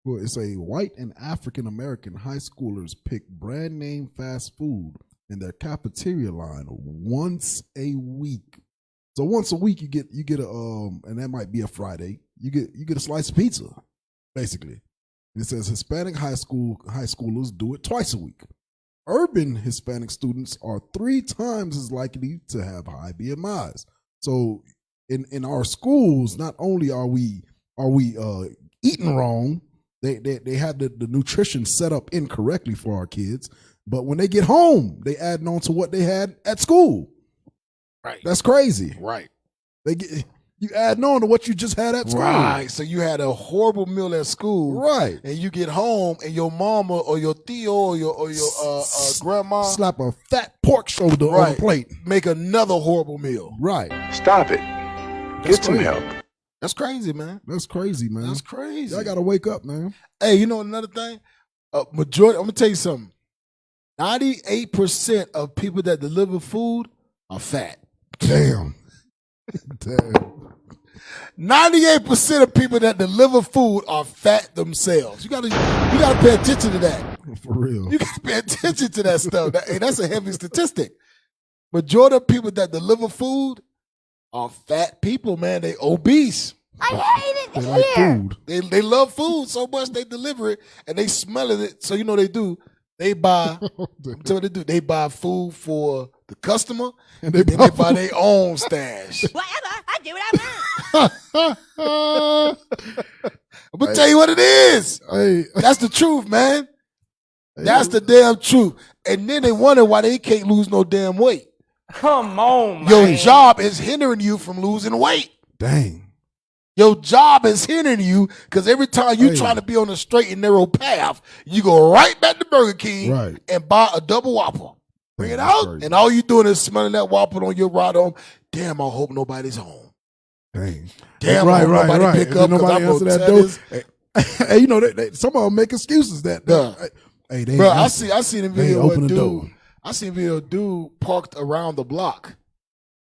well, it's a white and African American high schoolers pick brand name fast food in their cafeteria line once a week. So once a week you get a and that might be a Friday. You get a slice of pizza, basically. And it says Hispanic high schoolers do it twice a week. Urban Hispanic students are 3 times as likely to have high BMIs. So in our schools, not only are we eating wrong, they have the nutrition set up incorrectly for our kids, but when they get home, they add on to what they had at school. Right. That's crazy. Right. You add on to what you just had at school. Right. So you had a horrible meal at school. Right. And you get home and your mama or your tío or your grandma slap a fat pork shoulder on the plate. Make another horrible meal. Right. Stop it. Get some help. That's crazy, man. That's crazy, man. That's crazy. I gotta wake up, man. Hey, you know another thing? Majority. I'm gonna tell you something. 98% of people that deliver food are fat. Damn. 98% of people that deliver food are fat themselves. You gotta pay attention to that. For real. You gotta pay attention to that stuff. That's a heavy statistic. Majority of people that deliver food are fat people, man. They obese. I hate it They like food. They love food so much they deliver it and they smell it. So you know they do. They buy. So they do. They buy food for the customer and they buy their own stash. Whatever, I do what I want. I'm gonna tell you what it is. Hey. That's the truth, man. That's the damn truth. And then they wonder why they can't lose no damn weight. Come on, man. Your job is hindering you from losing weight. Dang. Your job is hindering you because every time you try to be on a straight and narrow path, you go right back to Burger King and buy a double Whopper. Bring it out, and all you doing is smelling that Whopper on your ride home. Damn, I hope nobody's home. Dang. Damn, I hope nobody pick up because I'm answer that door. Hey, you know, some of them make excuses that. Hey, bro, I seen a video of a dude. I seen a video of a dude parked around the block.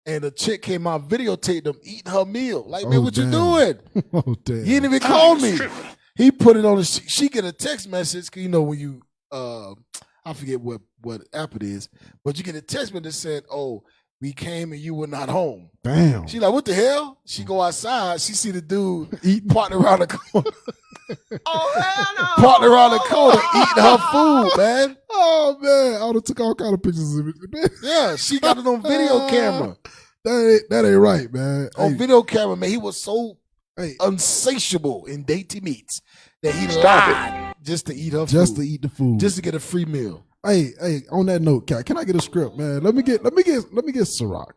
And the chick came out, videotaped him eating her meal. Like, man, what you doing? Oh, damn. He didn't even call me. He put it on she get a text message, cause you know when you I forget what app it is, but you get a text message that said, "Oh, we came and you were not home." Damn. She like, what the hell? She go outside, she see the dude parked around the corner. Oh, hell no. Parked around the corner eating her food, man. Oh, man. I would have took all kind of pictures of it. Yeah, she got it on video camera. That ain't right, man. On video camera, man, he was so unsatiable in dainty meats that he lied just to eat her food. Just to eat the food. Just to get a free meal. Hey, on that note, can I get a script, man? Let me get Ciroc.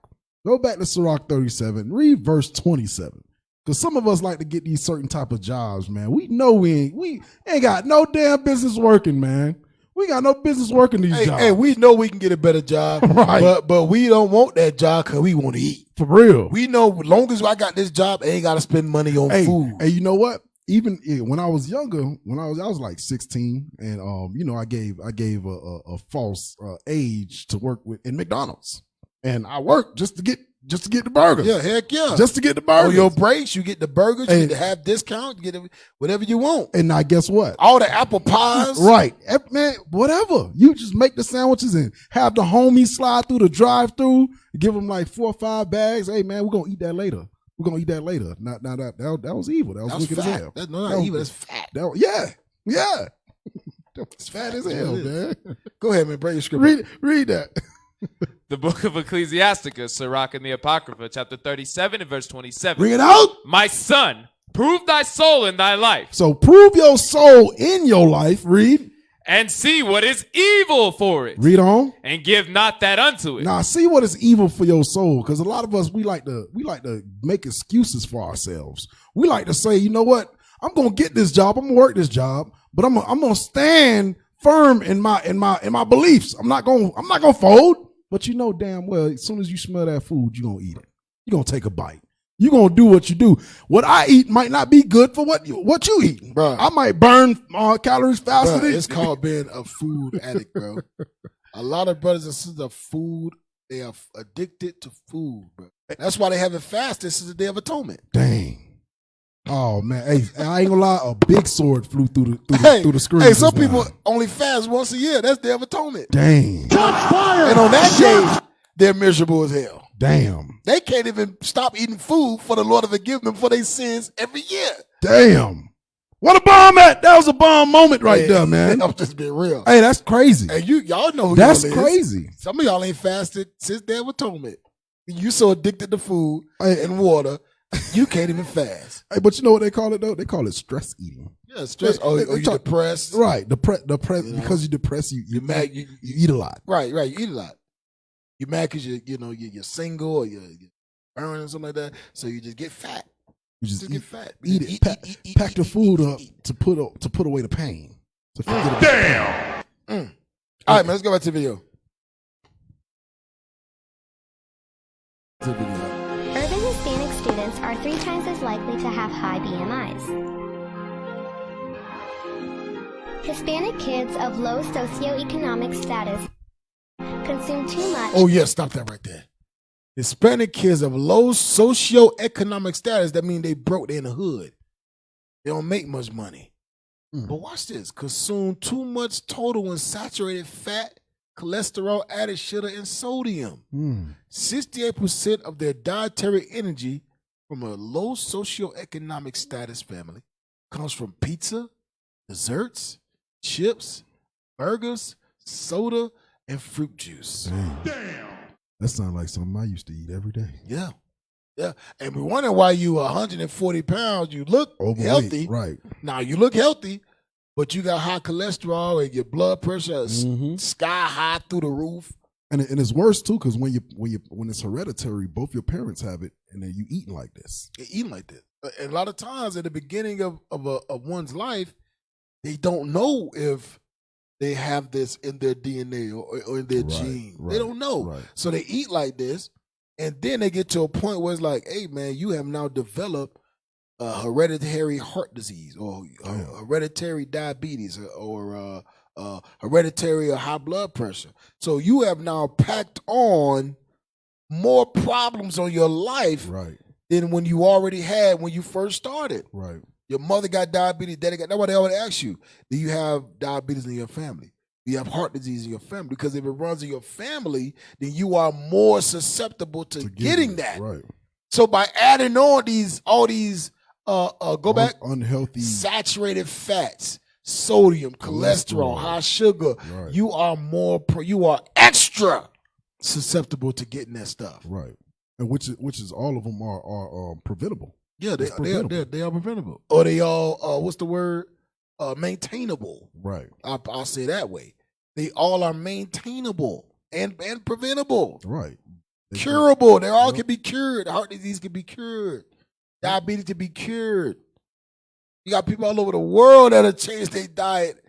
Go back to Ciroc 37, read verse 27. Because some of us like to get these certain type of jobs, man. We know we ain't got no damn business working, man. We got no business working these jobs. Hey, we know we can get a better job, right? But we don't want that job because we want to eat. For real. We know as long as I got this job, I ain't got to spend money on food. Hey, you know what? Even when I was younger, I was like 16, and you know, I gave a false age to work with in McDonald's. and I work just to get the burgers. Yeah, heck yeah. Just to get the burgers. On your breaks, you get the burgers, you get to have discount, you get whatever you want. And now guess what? All the apple pies. Right. Man, whatever. You just make the sandwiches and have the homies slide through the drive-through, give them like 4 or 5 bags. Hey, man, we're going to eat that later. We're going to eat that later. Now that was evil. That was wicked as hell. That's not evil. That's fat. Yeah. It's fat as hell, man. Go ahead, man. Bring your script. Read that. The book of Ecclesiasticus, Sirach and the Apocrypha, chapter 37 and verse 27. Bring it out. My son, prove thy soul in thy life. So prove your soul in your life. Read. And see what is evil for it. Read on. And give not that unto it. Now, see what is evil for your soul, because a lot of us we like to make excuses for ourselves. We like to say, you know what? I'm gonna get this job. I'm gonna work this job, but I'm gonna stand firm in my beliefs. I'm not gonna fold. But you know damn well, as soon as you smell that food, you're gonna eat it. You're gonna take a bite. You're gonna do what you do. What I eat might not be good for what you eat. Bro, I might burn calories faster than it's called being a food addict, bro. A lot of brothers and sisters are they are addicted to food, bro. That's why they haven't fasted since the Day of Atonement. Dang. Oh man, hey, I ain't gonna lie, a big sword flew through the screen. Hey, some people only fast once a year. That's Day of Atonement. Dang. And on that day, they're miserable as hell. Damn. They can't even stop eating food for the Lord to forgive them for their sins every year. Damn. What a bomb at? That was a bomb moment right there, man. I'm just being real. Hey, that's crazy. And y'all know who that's y'all crazy. Is. Some of y'all ain't fasted since Day of Atonement. You so addicted to food and water, you can't even fast. Hey, but you know what they call it though? They call it stress eating. Yeah, stress. You're depressed. Right. Depressed because you're depressed. You're mad. You eat a lot. Right. You eat a lot. You're mad because you're single or you're earning or something like that. So you just get fat. You just get fat. Eat it. Pack the food up to put away the pain. Damn. All right, man. Let's go back to the video. Urban Hispanic students are 3 times as likely to have high BMIs. Hispanic kids of low socioeconomic status consume too much. Oh, yeah, stop that right there. Hispanic kids of low socioeconomic status, that means they broke, they in the hood. They don't make much money. But watch this. Consume too much total and saturated fat, cholesterol, added sugar, and sodium. 68% of their dietary energy from a low socioeconomic status family comes from pizza, desserts, chips, burgers, soda, and fruit juice. Damn. That sounds like something I used to eat every day. Yeah. Yeah. And we wonder why you 140 pounds, you look overweight, healthy. Right. Now you look healthy, but you got high cholesterol and your blood pressure is sky high through the roof. And it's worse too, because when it's hereditary, both your parents have it, and then you eating like this. You're eating like this. And a lot of times at the beginning of one's life, they don't know if they have this in their DNA or in their gene. They don't know. Right. So they eat like this, and then they get to a point where it's like, hey, man, you have now developed hereditary heart disease or hereditary diabetes or hereditary or high blood pressure. So you have now packed on more problems on your life than when you already had when you first started. Right. Your mother got diabetes, daddy got, that's why they always ask you, do you have diabetes in your family? Do you have heart disease in your family? Because if it runs in your family, then you are more susceptible to getting that. Right. So by adding on all these unhealthy saturated fats, sodium, cholesterol, high sugar, you are extra susceptible to getting that stuff. Right. And which is all of them are preventable. Yeah, they are preventable. Or they all what's the word? Maintainable. Right. I'll say that way. They all are maintainable and preventable. Right. Curable. They all can be cured. Heart disease can be cured. Diabetes can be cured. You got people all over the world that have changed their diet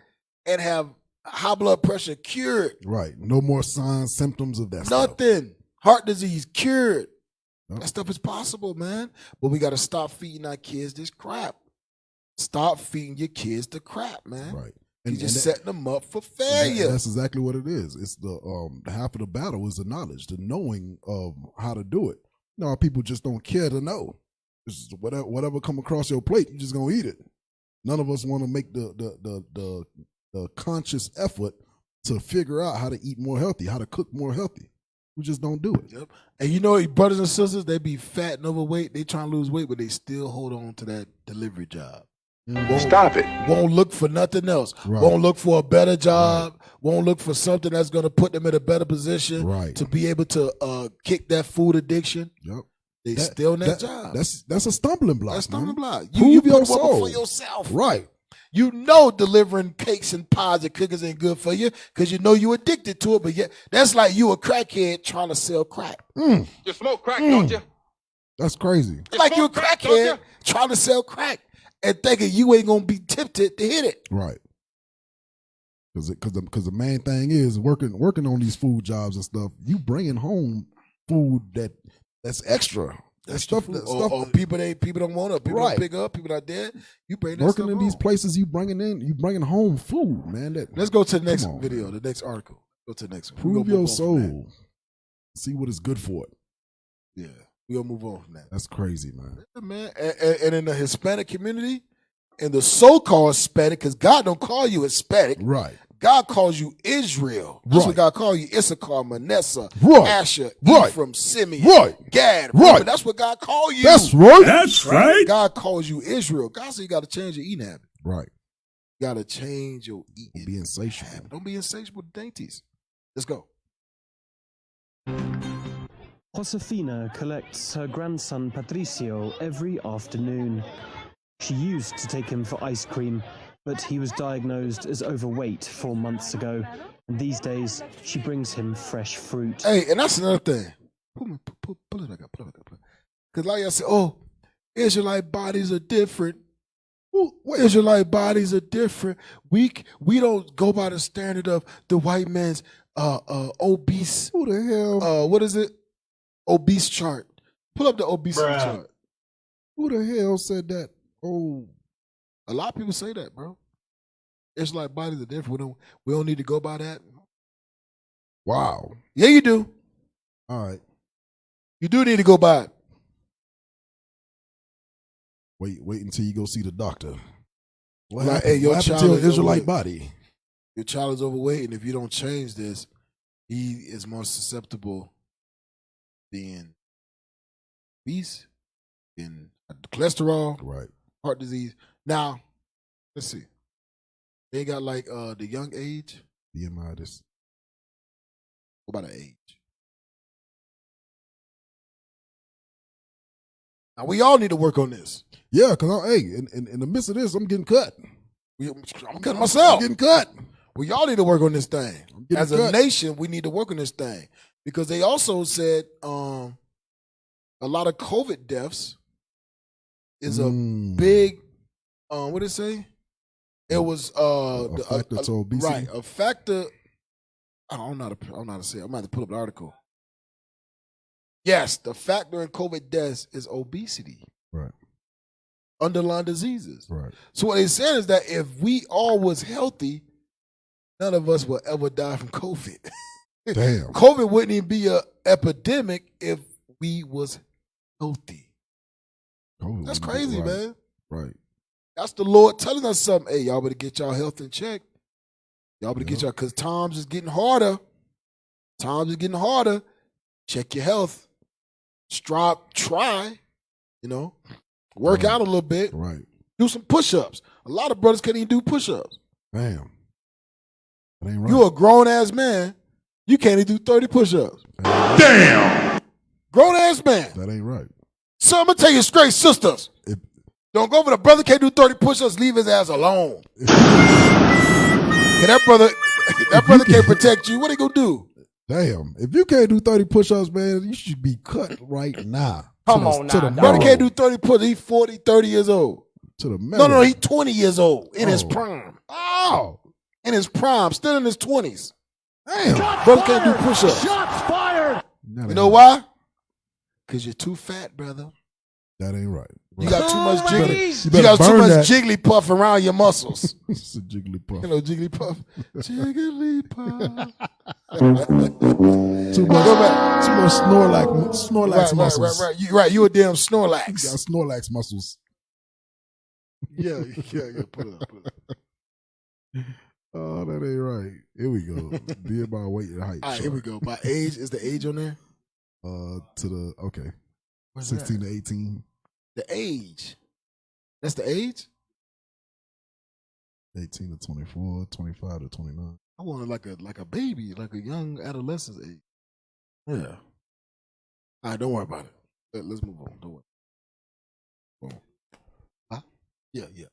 and have high blood pressure cured. Right. No more signs, symptoms of that Nothing. Heart disease cured. That stuff is possible, man. But we got to stop feeding our kids this crap. Stop feeding your kids the crap, man. Right. You're just setting them up for failure. That's exactly what it is. It's the half of the battle is the knowledge, the knowing of how to do it. No, people just don't care to know. It's just whatever come across your plate, you just gonna eat it. None of us want to make the conscious effort to figure out how to eat more healthy, how to cook more healthy. We just don't do it. Yep. And you know, brothers and sisters, they be fat and overweight. They trying to lose weight, but they still hold on to that delivery job. Stop it. Won't look for nothing else. Right. Won't look for a better job. Right. Won't look for something that's going to put them in a better position to be able to kick that food addiction. Yep. They still in that job. That's a stumbling block. That's a stumbling block. You put your work soul for yourself. Right. You know delivering cakes and pies and cookies ain't good for you because you know you addicted to it. But yet that's like you a crackhead trying to sell crack. You smoke crack, don't you? That's crazy. Like you a crackhead trying to sell crack and thinking you ain't gonna be tempted to hit it. Right. Because the main thing is working on these food jobs and stuff. You bringing home food that's extra. That stuff, or people don't want it. People don't pick up. People not there. You bring that working stuff in these places. You bringing home food, man. Let's go to the next video. The next article. Go to the next one. Prove your soul. See what is good for it. Yeah, we gonna move on from that. That's crazy, man. Yeah, man. And in the Hispanic community, in the so-called Hispanic, because God don't call you Hispanic, right? God calls you Israel. That's what God calls you. Issachar, Manasseh, Asher, Ephraim, Simeon, Gad. Remember, that's what God called you. That's right. That's right. God calls you Israel. God said you got to change your eating habit. Right. You got to change your eating Don't be insatiable. habit. Don't be insatiable with dainties. Let's go. Josefina collects her grandson Patricio every afternoon. She used to take him for ice cream, but he was diagnosed as overweight 4 months ago. And these days, she brings him fresh fruit. Hey, and that's another thing. Pull it back up. Because like I said, Israelite bodies are different. Israelite bodies are different. We don't go by the standard of the white man's obese. Who the hell? What is it? Obese chart. Pull up the obesity chart. Who the hell said that? A lot of people say that, bro. It's like bodies are different. We don't need to go by that. Wow. Yeah, you do. All right. You do need to go by it. Wait until you go see the doctor. What like, happened, hey, your what happened child to is an Israelite overweight. body? Your child is overweight, and if you don't change this, he is more susceptible being obese, in cholesterol, right, heart disease. Now, let's see. They got like the young age. BMI this. What about the age? Now we all need to work on this. Yeah, because in the midst of this, I'm getting cut. I'm cutting myself. I'm getting cut. We all need to work on this thing. As a cut. nation, we need to work on this thing. Because they also said a lot of COVID deaths is a big, what did it say? It was a factor to obesity. Right, a factor. I don't know how to say it. I'm going to have to pull up the article. Yes, the factor in COVID deaths is obesity. Right. Underlying diseases. Right. So what they said is that if we all was healthy, none of us will ever die from COVID. Damn. COVID wouldn't even be an epidemic if we was healthy. That's crazy, man. Right. That's the Lord telling us something. Hey, y'all better get y'all health in check. Y'all better get y'all, because times is getting harder. Times is getting harder. Check your health. Try, work out a little bit. Right. Do some push-ups. A lot of brothers can't even do push-ups. Damn. That ain't right. You a grown-ass man. You can't even do 30 push-ups. Damn. Grown-ass man. That ain't right. So I'm going to tell you straight, sisters. Don't go over the brother can't do 30 push-ups, leave his ass alone. That brother can't protect you. What he gonna do? Damn. If you can't do 30 push-ups, man, you should be cut right now. Come on now. Brother can't do 30 push-ups. He's 40, 30 years old. To the No, he's 20 years old in his prime. Oh. In his prime, still in his 20s. Damn. Brother can't do push-ups. Shots fired. You know why? Because you're too fat, brother. That ain't right. You got too much jiggly. You You got too burn much that. jigglypuff around your muscles. It's a jigglypuff. You know, jigglypuff. Jigglypuff. Too much Snorlax muscles. Right. You a damn You Snorlax. got Snorlax muscles. Yeah. Put it up. Oh, that ain't right. Here we go. Be about weight and height. All right, here we go. By age, is the age on there? Okay. Where's 16 that? to 18. The age. That's the age? 18 to 24, 25 to 29. I wanted like a baby, like a young adolescent age. Yeah. All right, don't worry about it. Let's move on. Don't worry. Boom. Huh? Yeah.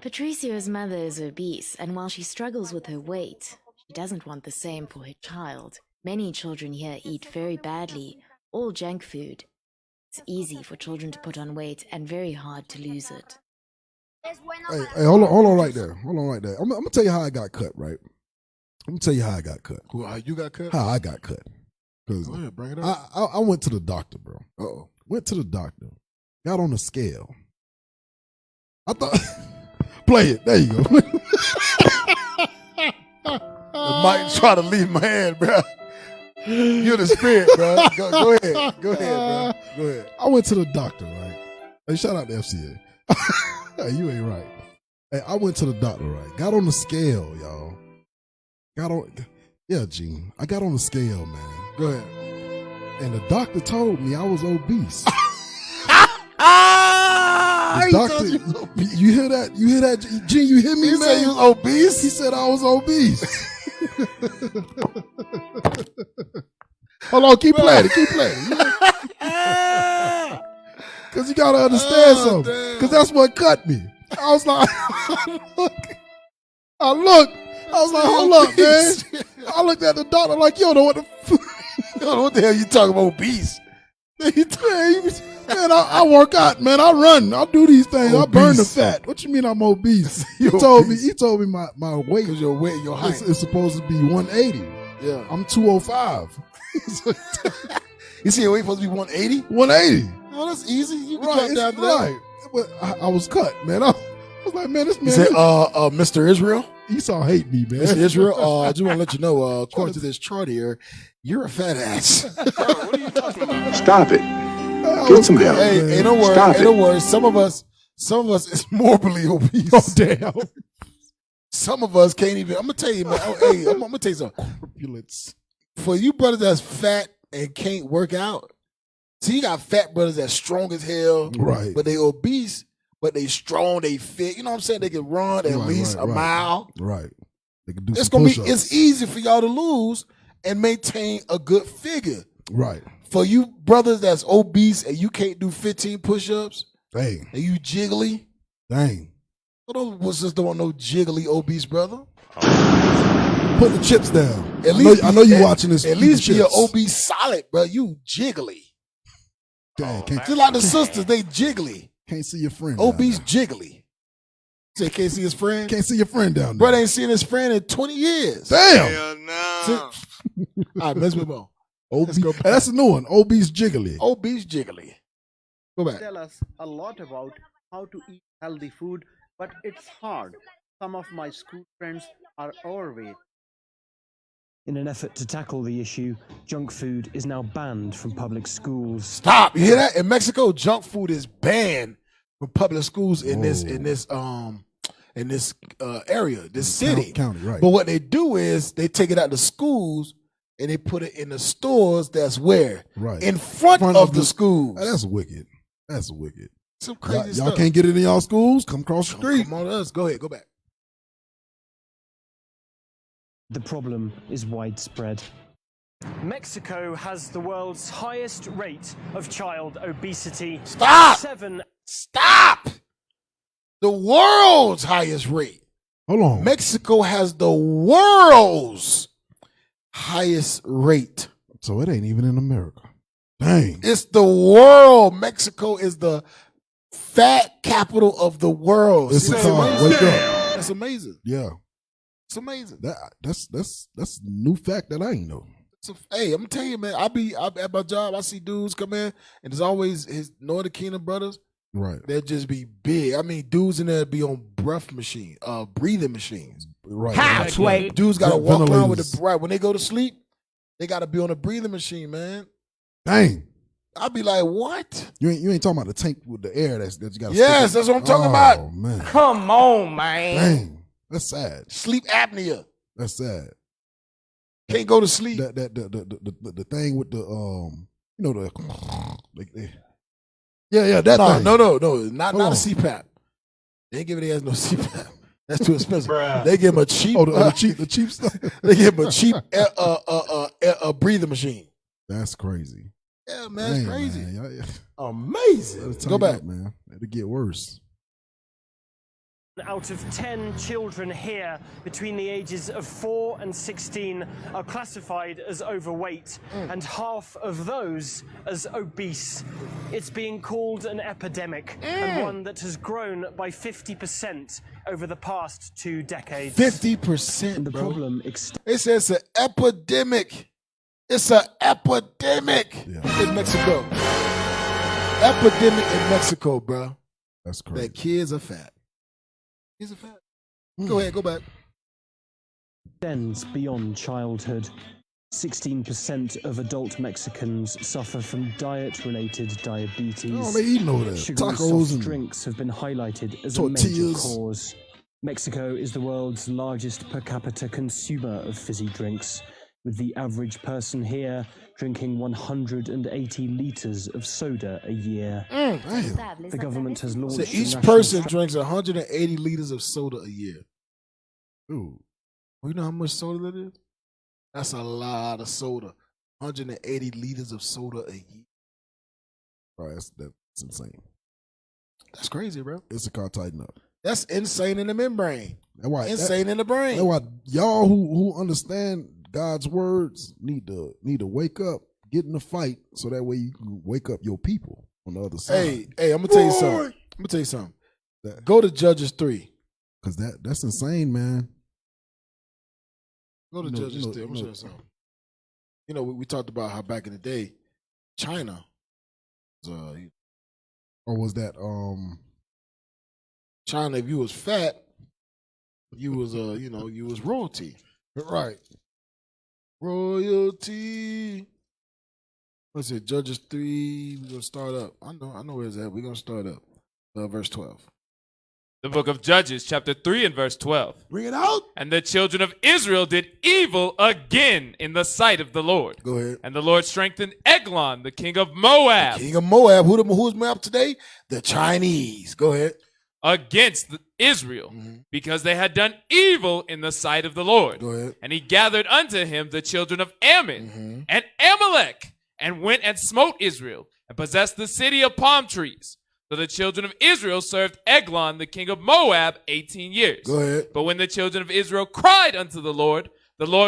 Patricio's mother is obese, and while she struggles with her weight, she doesn't want the same for her child. Many children here eat very badly, all junk food. It's easy for children to put on weight and very hard to lose it. Hey, hold on right there. I'm gonna tell you how I got cut, right? I'm gonna tell you how I got cut. How you got cut? How I got cut. Because Go ahead, bring it up. I went to the doctor, bro. Uh-oh. Went to the doctor. Got on the scale. I thought, play it. There you go. I might try to leave my hand, bro. You're the spirit, bro. Go ahead. Go ahead, bro. Go ahead. I went to the doctor, right? Hey, shout out to FCA. Hey, you ain't right. Hey, I went to the doctor, right? Got on the scale, y'all. Gene. I got on the scale, man. Go ahead. And the doctor told me I was obese. He Doctor, told you was obese. you hear that? Gene, you hear me, He man? said you was obese? He said I was obese. Hold on, keep playing. Because you got to understand something. Because that's what cut me. I was like, I was like, hold up, man. I looked at the doctor like, you don't know what the hell you talking about, obese? Man, I work out, man. I run. I do these things. Obese. I burn the fat. What you mean I'm obese? He told me my weight. Because your weight, your height is supposed to be 180. Yeah. I'm 205. You see your weight supposed to be 180? 180. Oh, that's easy. You can Right, drop down to right. But I was cut, man. I was like, man, this man. You said, Mr. Israel? Esau hate me, man. Mr. Israel, I just want to let you know, according to this chart here, you're a fat ass. What are you talking about? Stop it. Get some help. Hey, don't worry. Stop it. Don't worry. Some of us is morbidly obese. Oh, damn. Some of us can't even. I'm gonna tell you, man. I'm gonna tell you something. Corpulence. For you brothers that's fat and can't work out, see, you got fat brothers that's strong as hell, right? But they obese, but they strong, they fit. You know what I'm saying? They can run at least a mile. Right. They can do. It's some gonna be. push-ups. It's easy for y'all to lose and maintain a good figure. Right. For you brothers that's obese and you can't do 15 push-ups, dang, and you jiggly, dang. Those just don't want no jiggly obese brother. Put the chips down. At least I know you watching this. At least be an obese solid, bro. You jiggly. Dang, Just like the sisters, they jiggly. Can't see your friend. Obese jiggly. Say can't see his friend. Can't see your friend down there. Brother ain't seen his friend in 20 years. Damn. Hell no. All right, let's move on. Obese. Hey, that's a new one. Obese jiggly. Obese jiggly. Go back. Tell us a lot about how to eat healthy food, but it's hard. Some of my school friends are overweight. In an effort to tackle the issue, junk food is now banned from public schools. Stop! You hear that? In Mexico, junk food is banned from public schools in this area, this city. County, right. But what they do is they take it out to schools and they put it in the stores that's where? Right. In front of the schools. That's wicked. That's wicked. Some crazy Y'all stuff. can't get it in y'all schools? Come across the street. Come on to us. Go ahead. Go back. The problem is widespread. Mexico has the world's highest rate of child obesity. Stop! Stop! The world's highest rate. Hold on. Mexico has the world's highest rate. So it ain't even in America. Dang. It's the world. Mexico is the fat capital of the world. It's a time. Wake up. That's amazing. Yeah. It's amazing. That's a new fact that I ain't know. So, hey, I'm telling you, man. I at my job. I see dudes come in, and there's always his Northern Kingdom brothers. Right. They'll just be big. I mean, dudes in there be on breathing machines. Right. Halfway. Dudes got to walk around with Ventilators. the right when they go to sleep. They got to be on a breathing machine, man. Dang. I'd be like, what? You ain't talking about the tank with the air that you got. Yes, that's what I'm talking about. Oh man. Come on, man. Dang. That's sad. Sleep apnea. That's sad. Can't go to sleep. The thing with the yeah that thing. No, not a CPAP. They ain't giving their ass no CPAP. That's too expensive. They give them a cheap. the cheap stuff. They give them a cheap breathing machine. That's crazy. Yeah, man, it's crazy. Man. Amazing. Go back, man. It'll get worse. Out of 10 children here between the ages of 4 and 16 are classified as overweight, and half of those as obese. It's being called an epidemic, and one that has grown by 50% over the past 2 decades. 50%, The bro. problem It says it's an epidemic. It's an epidemic in Mexico. Epidemic in Mexico, bro. That's crazy. That kids are fat. Kids are fat. Go ahead, go back. Extends beyond childhood. 16% of adult Mexicans suffer from diet-related diabetes. Oh, they eating over there. Sugary Tacos soft and drinks have been highlighted as a major tortillas. cause. Mexico is the world's largest per capita consumer of fizzy drinks, with the average person here drinking 180 litres of soda a year. The government has launched... So each national person drinks 180 liters of soda a year. Ooh. Well, you know how much soda that is? That's a lot of soda. 180 liters of soda a year. Right, that's insane. That's crazy, bro. It's a car tighten up. That's insane in the membrane. That's why insane in the brain. That's why y'all who understand God's words need to wake up, get in the fight, so that way you can wake up your people on the other side. Hey, I'm gonna tell you something. Go to Judges 3. Cause that's insane, man. Go to Judges 3. I'm gonna show you something. You know, we talked about how back in the day, China was, or was that China? If you was fat, you was you was royalty, right? Royalty. What's it? Judges 3. We're gonna start up. I know where it's at. We're gonna start up. Verse 12. The book of Judges, chapter 3 and verse 12. Bring it out. And the children of Israel did evil again in the sight of the Lord. Go ahead. And the Lord strengthened Eglon, the king of Moab. The king of Moab. Who's Moab today? The Chinese. Go ahead. Against Israel, because they had done evil in the sight of the Lord. Go ahead. And he gathered unto him the children of Ammon and Amalek, and went and smote Israel, and possessed the city of palm trees. So the children of Israel served Eglon, the king of Moab, 18 years. Go ahead. But when the children of Israel cried unto the Lord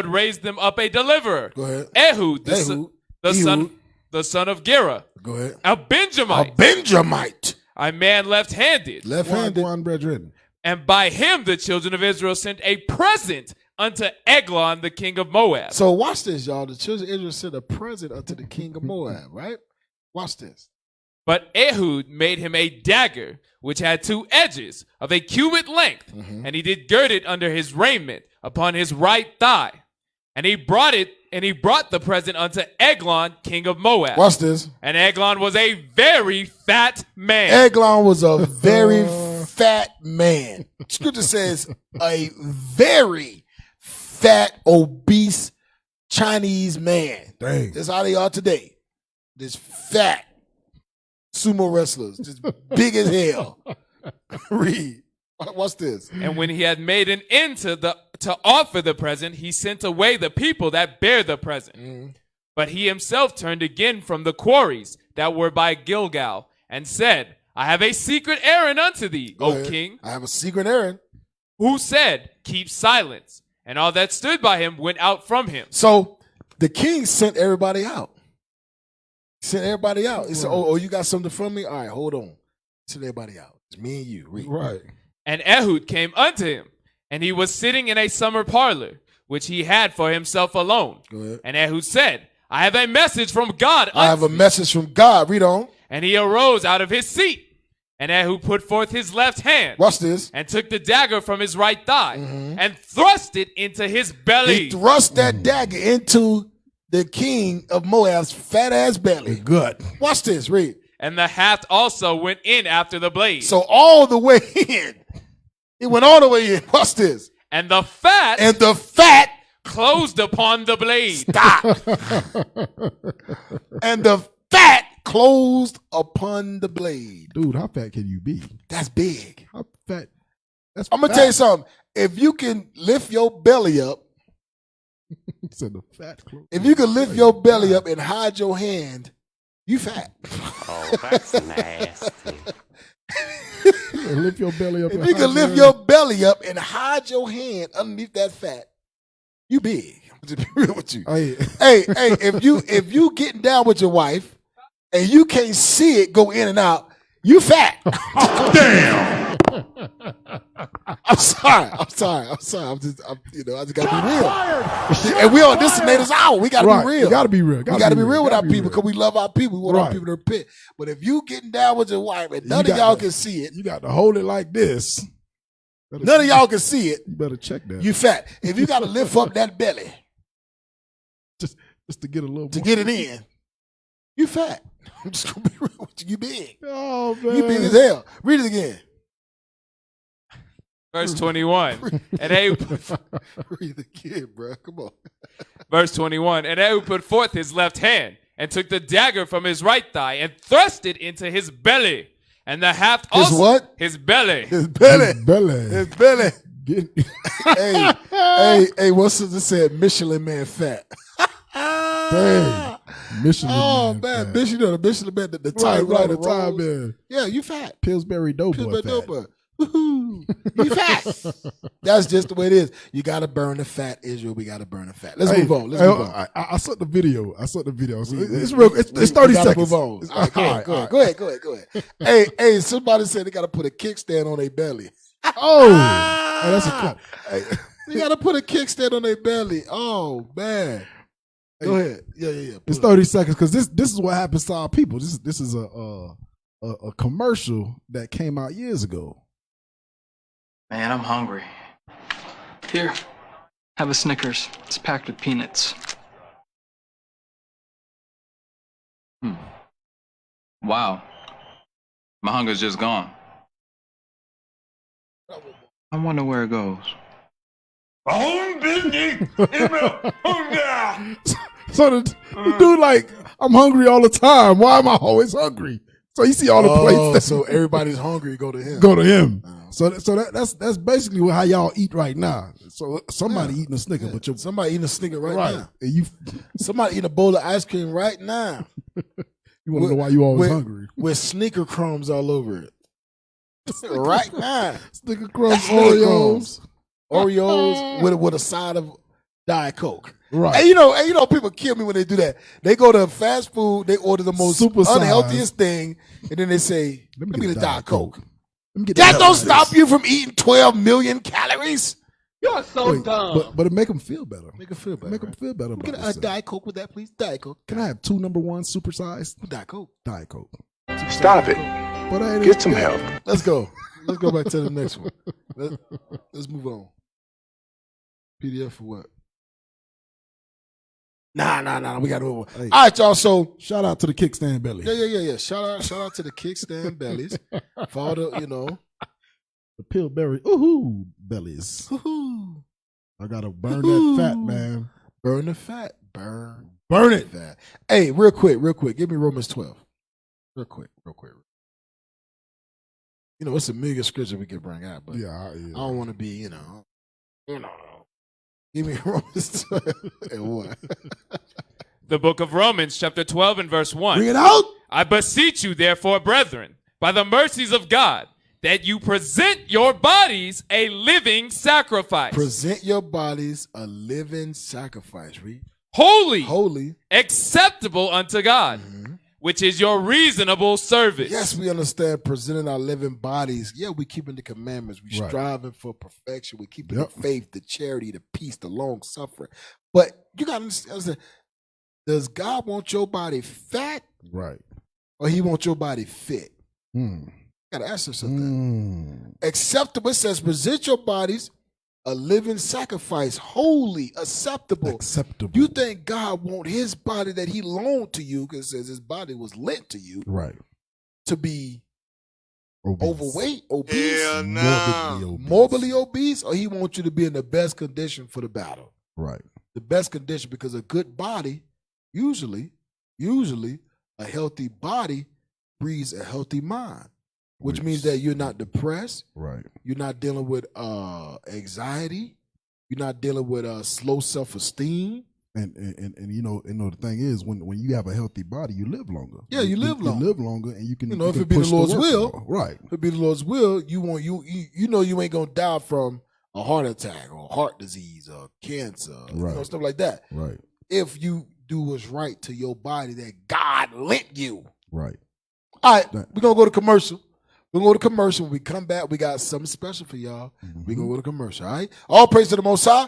raised them up a deliverer. Go ahead. Ehud, the son of Gera. Go ahead. A Benjamite. A Benjamite. A man left-handed. Left-handed. Brethren. And by him the children of Israel sent a present unto Eglon, the king of Moab. So watch this, y'all. The children of Israel sent a present unto the king of Moab, right? Watch this. But Ehud made him a dagger, which had 2 edges of a cubit length, and he did gird it under his raiment upon his right thigh. And he brought the present unto Eglon, king of Moab. Watch this. And Eglon was a very fat man. Eglon was a very fat man. Scripture says a very fat, obese Chinese man. Dang. That's how they are today. This fat sumo wrestlers, just big as hell. Read. What's this? And when he had made an end to offer the present, he sent away the people that bare the present. But he himself turned again from the quarries that were by Gilgal, and said, I have a secret errand unto thee, O king. I have a secret errand. Who said, keep silence. And all that stood by him went out from him. So the king sent everybody out. Sent everybody out. He said, oh, you got something from me? All right, hold on. Send everybody out. It's me and you. Read. Right. And Ehud came unto him, and he was sitting in a summer parlor, which he had for himself alone. Go ahead. And Ehud said, I have a message from God. I have a message from God. Read on. And he arose out of his seat. And Ehud put forth his left hand. Watch this. And took the dagger from his right thigh and thrust it into his belly. He thrust that dagger into the king of Moab's fat ass belly. Good. Watch this. Read. And the haft also went in after the blade. So all the way in. It went all the way in. Watch this. And the fat closed upon the blade. Stop. And the fat closed upon the blade. Dude, how fat can you be? That's big. How fat? That's I'm gonna tell you something. If you can lift your belly up, so the fat close. If you can lift your belly up and hide your hand, you fat. Oh, that's nasty. Lift your belly up. If you can lift your belly up and hide your hand underneath that fat, you big. I'm just be real with you. Hey, if you getting down with your wife and you can't see it go in and out, you fat. Damn. I'm sorry. I just gotta be real. And we on this Nader's hour. We gotta be real. We gotta be real. We gotta be real with our people because we love our people. We want our people to repent. But if you getting down with your wife and none of y'all can see it, you got to hold it like this. None of y'all can see it. You better check that. You fat. If you gotta lift up that belly, just to get a little to more. get it in, you fat. I'm just gonna be real with you. You big. Oh man, you big as hell. Read it again. Verse 21. And Ehud read it again, bro. Come on. Verse 21. And Ehud put forth his left hand and took the dagger from his right thigh and thrust it into his belly. And the haft also. His what? His belly. His belly. His belly. His belly. hey, what's this said? Michelin man fat. Dang. Michelin Oh man. man, fat. Michelin, the Michelin man, the time, right, the the time rolls. man. Yeah, you fat. Pillsbury Doughboy fat. Woohoo. You fat. That's just the way it is. You gotta burn the fat, Israel. We gotta burn the fat. Let's move on. Let's move on. I saw the video. So it's real. It's 30 seconds. Move on. All right, go ahead. Hey, somebody said they gotta put a kickstand on their belly. Oh, that's a cut. Hey. You gotta put a kickstand on their belly. Oh man. Go ahead. Yeah. It's 30 seconds because this is what happens to our people. This is a commercial that came out years ago. Man, I'm hungry. Here, have a Snickers. It's packed with peanuts. Wow. My hunger's just gone. I wonder where it goes. So the dude like, I'm hungry all the time. Why am I always hungry? So you see all the plates. So everybody's hungry. Go to him. Go to him. So that's basically how y'all eat right now. So somebody eating a Snicker, but somebody eating a Snicker right now. And somebody eating a bowl of ice cream right now. You want to know why you always hungry? With Snicker crumbs all over it. Right now. Snicker crumbs, Oreos with a side of Diet Coke. Right. And you know, people kill me when they do that. They go to fast food, they order the most unhealthiest thing, and then they say, "Let me get a Diet Coke." That don't stop you from eating 12 million calories. You're so dumb. But it make them feel better. Make them feel better. Make them feel better. Get a Diet Coke with that, please. Diet Coke. Can I have 2 number 1 supersized? Diet Coke. Diet Coke. Stop it. Get some help. Let's go. Let's go back to the next one. Let's move on. PDF for what? Nah. We gotta move on. Hey. All right, y'all. So shout out to the kickstand belly. Yeah. Shout out to the kickstand bellies. For all the, the Pillsbury bellies. Woohoo. I gotta burn that fat, man. Burn the fat. Burn it. Fat. Hey, real quick. Give me Romans 12. Real quick. It's a million scripture we could bring out, but I don't want to be, Give me Romans 12 and 1. The book of Romans, chapter 12 and verse 1. Bring it out. I beseech you, therefore, brethren, by the mercies of God, that you present your bodies a living sacrifice. Present your bodies a living sacrifice. Read. Holy. Acceptable unto God. which is your reasonable service. Yes, we understand presenting our living bodies. Yeah, we keeping the commandments. We Right. striving for perfection. We keeping the faith, the charity, the peace, the long suffering. But you got to understand, does God want your body fat? Right. Or he want your body fit? Got to ask yourself that. Acceptable, it says, present your bodies a living sacrifice, holy, acceptable. You think God want his body that he loaned to you, because it says his body was lent to you, right, to be obese. Overweight, obese, Hell no. morbidly obese, or he wants you to be in the best condition for the battle? Right. The best condition, because a good body, usually, a healthy body breeds a healthy mind. Which means that you're not depressed. Right. You're not dealing with anxiety. You're not dealing with slow self-esteem. And you know the thing is, when you have a healthy body, you live longer. Yeah, you live longer. You live longer, and you can. If it be the Lord's will, right? If it be the Lord's will, you ain't gonna die from a heart attack or heart disease or cancer, right? Stuff like that. Right. If you do what's right to your body that God lent you. Right. All right, we're gonna go to commercial. We're going to go to commercial. When we come back, we got something special for y'all. We're going to go to commercial, all right? All praise to the Most High.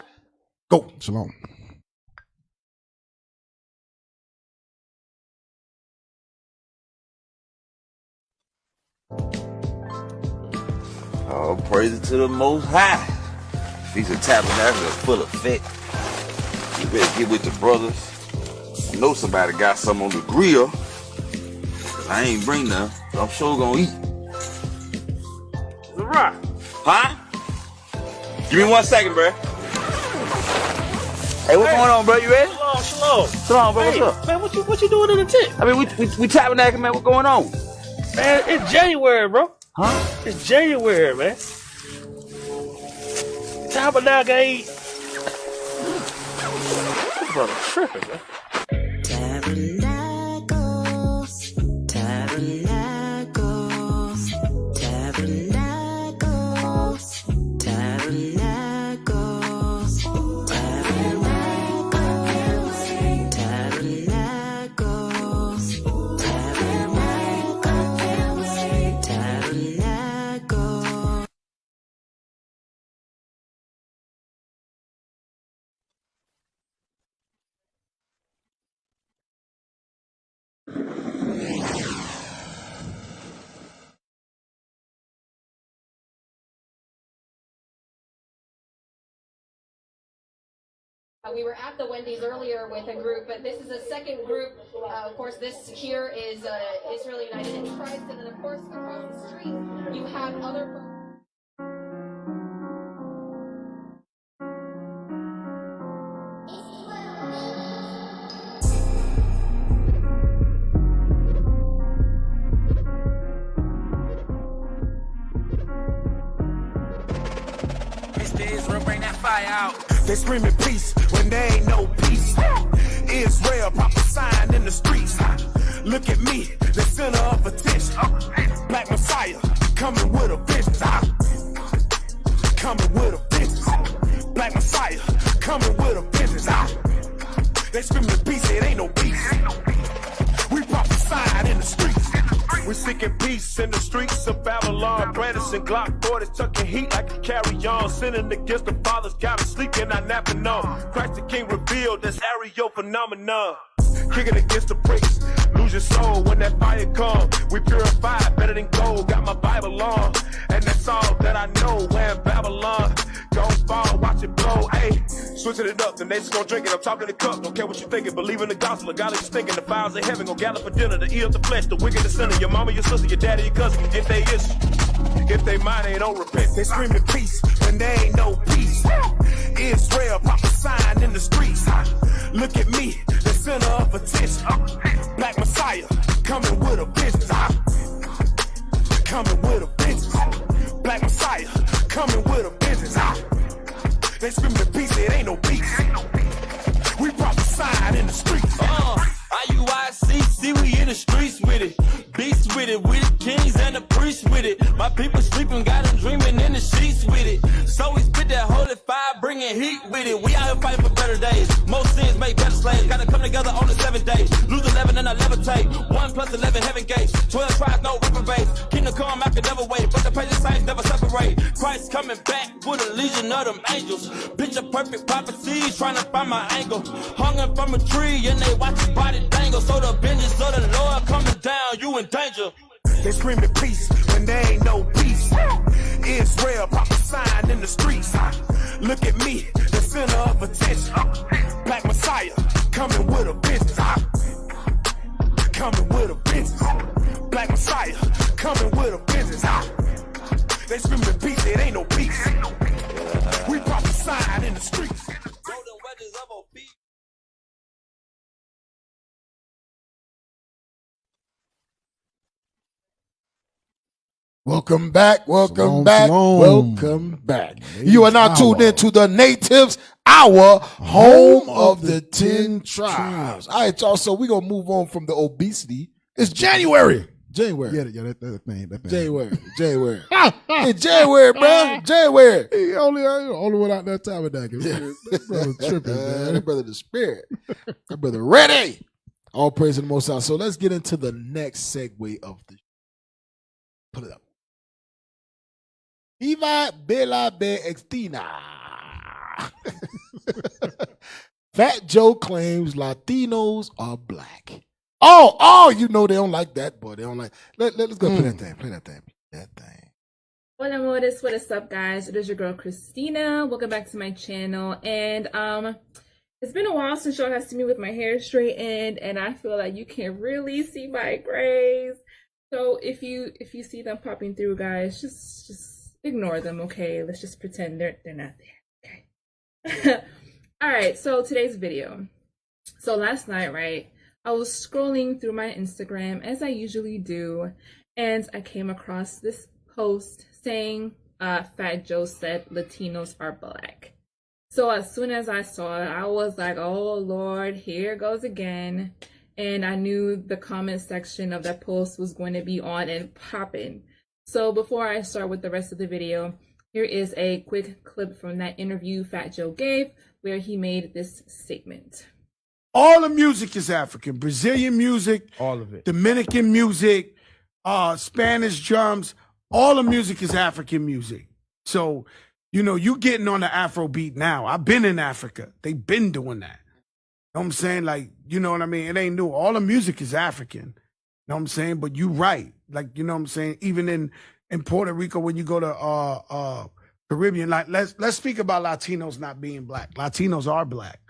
Go. Shalom. All praise to the Most High. These are tabernacles full of fit. You better get with the brothers. I know somebody got something on the grill. I ain't bring none, but I'm sure gonna eat. Right. Huh? Give me 1 second, bro. Hey, what's going on, bro? You ready? Shalom. Shalom, bro. Hey, what's up? Man, what you doing in the tent? I mean, we tabernacling, man. What's going on? Man, it's January, bro. Huh? It's January, man. Tabernacle ain't. This brother tripping, man. We were at the Wendy's earlier with a group, but this is a second group. Of course, this here is Israel United in Christ, and then of course across the street you have other. Israel, bring that fire out. They screaming peace when there ain't no peace. Israel prophesying in the streets. Look at me, the center of attention. Black Messiah coming with a vengeance. Coming with a vengeance. Black Messiah coming with a vengeance. They screaming peace, it ain't no peace. We prophesying in the streets. We seeking peace in the streets of Babylon. Brandishing Glock 40s, tucking heat like a carry-on. Sinning against the fathers, got us sleeping, not napping on. Christ the King revealed this aerial phenomenon. Kicking against the bricks, lose your soul when that fire come. We purify better than gold, got my Bible on. And that's all that I know, where in Babylon. Go fall, watch it blow, ayy. Switching it up, then they just gon' drink it. I'm talking to the cup, don't care what you thinking. Believe in the gospel, of God is thinking. The fires of heaven gon' gather for dinner. The ear of the flesh, the wicked, the sinner. Your mama, your sister, your daddy, your cousin. If they issue, if they mind, they don't repent. They screaming peace when there ain't no peace. Israel prophesying in the streets. Look at me, the center of attention. Black Messiah coming with a vengeance. Coming with a vengeance. Black Messiah coming with a vengeance. They screaming peace, it ain't no peace. We prophesying in the streets. IUIC, see we in the streets with it. Beasts with it, we the kings and the priests with it. My people sleeping, got them dreaming in the sheets with it. So we spit that holy 45, bringing heat with it. We out here fighting for better days. Most sins make better slaves. Gotta come together on the 7th day. Lose 11 and I levitate. 1 plus 11 heaven gates. 12 tribes, no reprobates. Kingdom come, I could never wait. But the patient saints never separate. Christ coming back with a legion of them angels. Picture perfect prophecies, trying to find my angle. Hung up from a tree and they watch his body dangle. So the vengeance of the Lord coming down, you in danger. They screaming peace when there ain't no peace. Israel prophesying in the streets. Look at me, the center of attention. Black Messiah coming with a vengeance. Coming with a vengeance. Black Messiah coming with a vengeance. They screaming peace, it ain't no peace. We prophesying in the streets. Welcome back. Welcome Shalom, back. shalom. Welcome back. You are now tuned in to the Natives Hour, home of the 10 tribes. All right, y'all. So we're going to move on from the obesity. It's January. January. Yeah, that thing. January. It's January, bro. January. He only went out that time of that. That brother tripping, man. That brother the spirit. That brother ready. All praise to the Most High. So let's get into the next segue of the Put it up. Viva Bella Be Extina. Fat Joe claims Latinos are black. Oh, you know they don't like that, boy. They don't like. Let's go play that thing. Play that thing. Hola amores, what is up, guys? It is your girl Christina. Welcome back to my channel. And it's been a while since y'all have seen me with my hair straightened, and I feel like you can really see my grays. So if you see them popping through, guys, just ignore them, okay? Let's just pretend they're not there, okay? All right, so today's video. So last night, right, I was scrolling through my Instagram as I usually do, and I came across this post saying Fat Joe said Latinos are black. So as soon as I saw it, I was like, oh Lord, here goes again. And I knew the comment section of that post was going to be on and popping. So before I start with the rest of the video, here is a quick clip from that interview Fat Joe gave where he made this statement. All the music is African. Brazilian music, all of it. Dominican music, Spanish drums, all the music is African music. So, you getting on the Afro beat now. I've been in Africa. They've been doing that. You know what I'm saying? Like, you know what I mean? It ain't new. All the music is African. You know what I'm saying? But you right. Like, you know what I'm saying? Even in Puerto Rico, when you go to Caribbean, like let's speak about Latinos not being black. Latinos are black.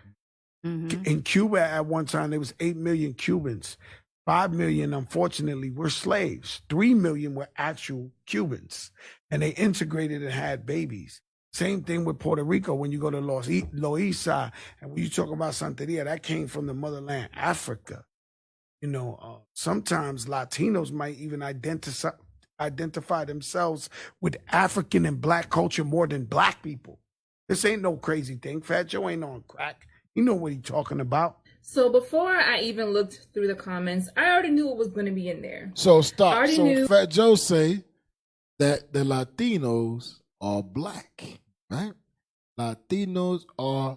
Mm-hmm. In Cuba at one time, there was 8 million Cubans. 5 million, unfortunately, were slaves. 3 million were actual Cubans. And they integrated and had babies. Same thing with Puerto Rico when you go to Loíza, and when you talk about Santeria, that came from the motherland, Africa. Sometimes Latinos might even identify themselves with African and black culture more than black people. This ain't no crazy thing. Fat Joe ain't on crack. You know what he's talking about. So before I even looked through the comments, I already knew what was going to be in there. So stop. So Fat Joe say that the Latinos are black. Right? Latinos are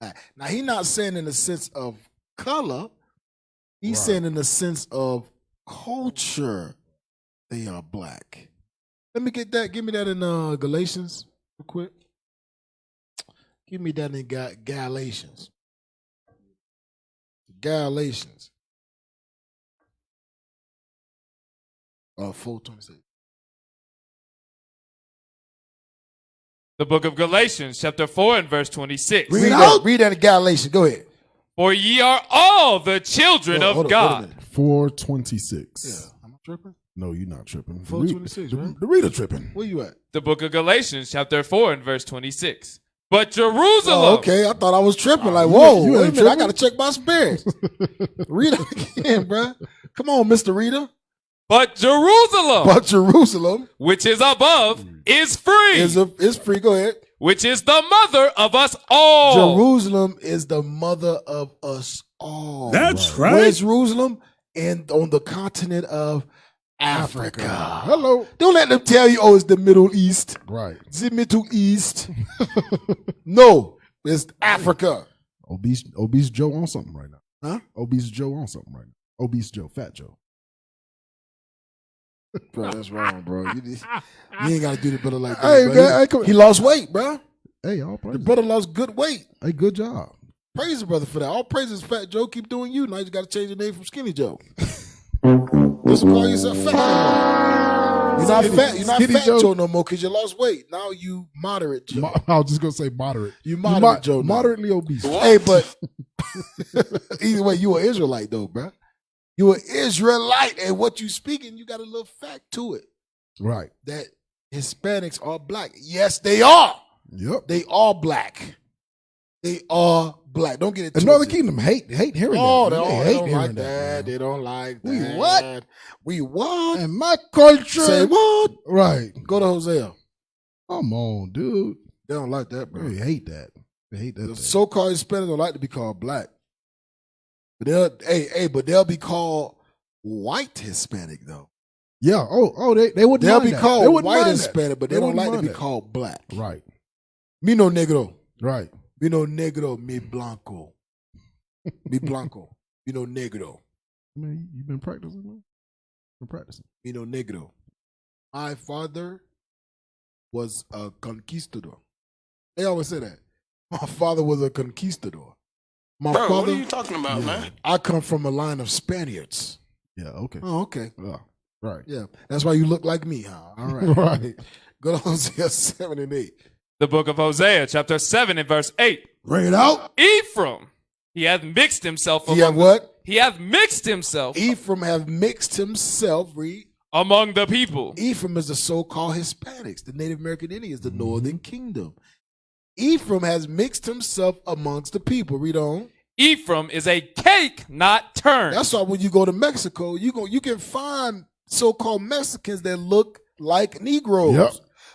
black. Now, he's not saying in the sense of color. He's saying in the sense of culture, they are black. Let me get that. Give me that in Galatians real quick. Give me that in Galatians. Galatians. 4:26. The book of Galatians, chapter 4 and verse 26. Read that in Galatians. Go ahead. For ye are all the children of God. 4:26. Yeah. Am I tripping? No, you're not tripping. 4:26, right? The reader tripping. Where you at? The book of Galatians, chapter 4 and verse 26. But Jerusalem. Oh, okay. I thought I was tripping. Like, whoa, wait a minute. I got to check my spirit. Read it again, bro. Come on, Mr. Reader. But Jerusalem. Which is above is free. Is free. Go ahead. Which is the mother of us all. Jerusalem is the mother of us all. That's right. Where's Jerusalem? And on the continent of Africa. Hello. Don't let them tell you, oh, it's the Middle East. Right. The Middle East. No, it's Africa. Obese Joe on something right now. Huh? Obese Joe on something right now. Obese Joe, Fat Joe. Bro, that's wrong, bro. You ain't got to do the brother like that. Hey, bro. man, hey, He lost weight, bro. Hey, all The praise. brother lost good weight. Hey, good job. Praise the brother for that. All praises, Fat Joe. Keep doing you. Now you got to change your name from Skinny Joe. Just call yourself Fat no more. You're not fat. You're not Skinny Fat Joe. Joe no more because you lost weight. Now you moderate Joe. I was just gonna say moderate. You moderate Joe. now. Moderately obese. Hey, but either way, you an Israelite though, bro. You an Israelite, and what you speaking, you got a little fact to it. Right. That Hispanics are black. Yes, they are. Yep. They are black. They are black. Don't get it The twisted. Northern Kingdom hate hearing Oh, that. they hate don't hearing like that. They don't like that. We what? We what? And my culture. Say what? Right. Go to Hosea. Come on, dude. They don't like that, bro. They hate that. They hate that. The thing. so-called Hispanics don't like to be called black. But they'll be called white Hispanic though. Yeah. They wouldn't They'll mind be that. called They wouldn't white mind Hispanic, but they don't wouldn't like to mind be that. called black. Right. Me no negro. Right. Me no negro. Me blanco. Me blanco. Me no negro. Man, you've been practicing, man? Been practicing. Me no negro. My father was a conquistador. They always say that. My father was a conquistador. My Bro, father, what are you talking about, man? I come from a line of Spaniards. Yeah, okay. Oh, okay. Yeah. Right. Yeah. That's why you look like me, huh? All right. Right. Go to Hosea 7 and 8. The book of Hosea, chapter 7 and verse 8. Bring it out. Ephraim, he hath mixed himself He have what? He hath mixed himself Ephraim have mixed himself. Read. among the people. Ephraim is the so-called Hispanics, the Native American Indians, the Northern Kingdom. Ephraim has mixed himself amongst the people. Read on. Ephraim is a cake not turned. That's why when you go to Mexico, you can find so-called Mexicans that look like Negroes. Yep.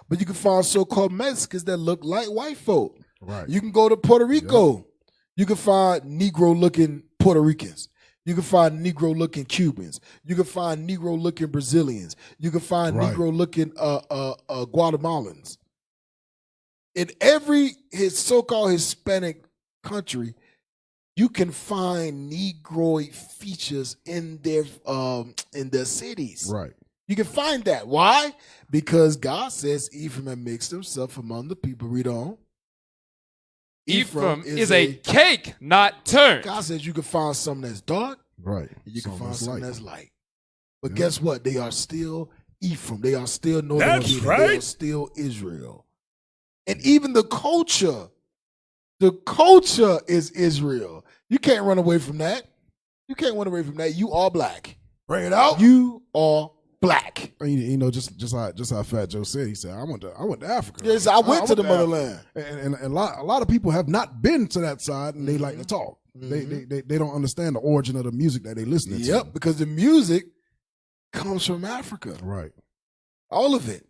But you can find so-called Mexicans that look like white folk. Right. You can go to Puerto Rico. You can find Negro-looking Puerto Ricans. You can find Negro-looking Cubans. You can find Negro-looking Brazilians. You can find Right. Negro-looking Guatemalans. In every so-called Hispanic country, you can find Negroid features in their cities. Right. You can find that. Why? Because God says Ephraim had mixed himself among the people. Read on. Ephraim is a cake not turned. God says you can find something that's dark. Right. And you can Something find that's something light. that's light. But Yeah. guess what? They are still Ephraim. They are still Northern That's Kingdom. right. They are still Israel. And even the culture is Israel. You can't run away from that. You can't run away from that. You are black. Bring it out. You are black. You know, just how Fat Joe said. He said, "I went to Africa." Yes, I went to the Africa. motherland. And a lot of people have not been to that side, and they like to talk. They don't understand the origin of the music that they listen to. Yep, because the music comes from Africa. Right. All of it.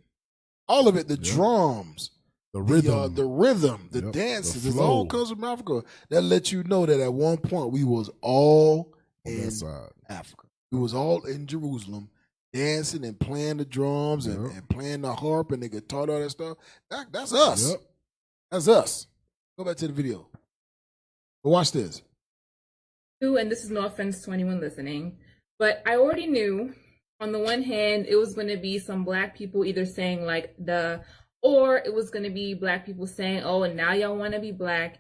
All of it. The drums. The rhythm. The rhythm, the Yep, dances, the it all flow. comes from Africa. That lets you know that at one point we was all On in that side. Africa. We was all in Jerusalem, dancing and playing the drums and playing the harp and the guitar and all that stuff. That's us. Yep. That's us. Go back to the video. But watch this. And this is no offense to anyone listening, but I already knew on the one hand, it was going to be some black people either saying or it was going to be black people saying, oh, and now y'all want to be black.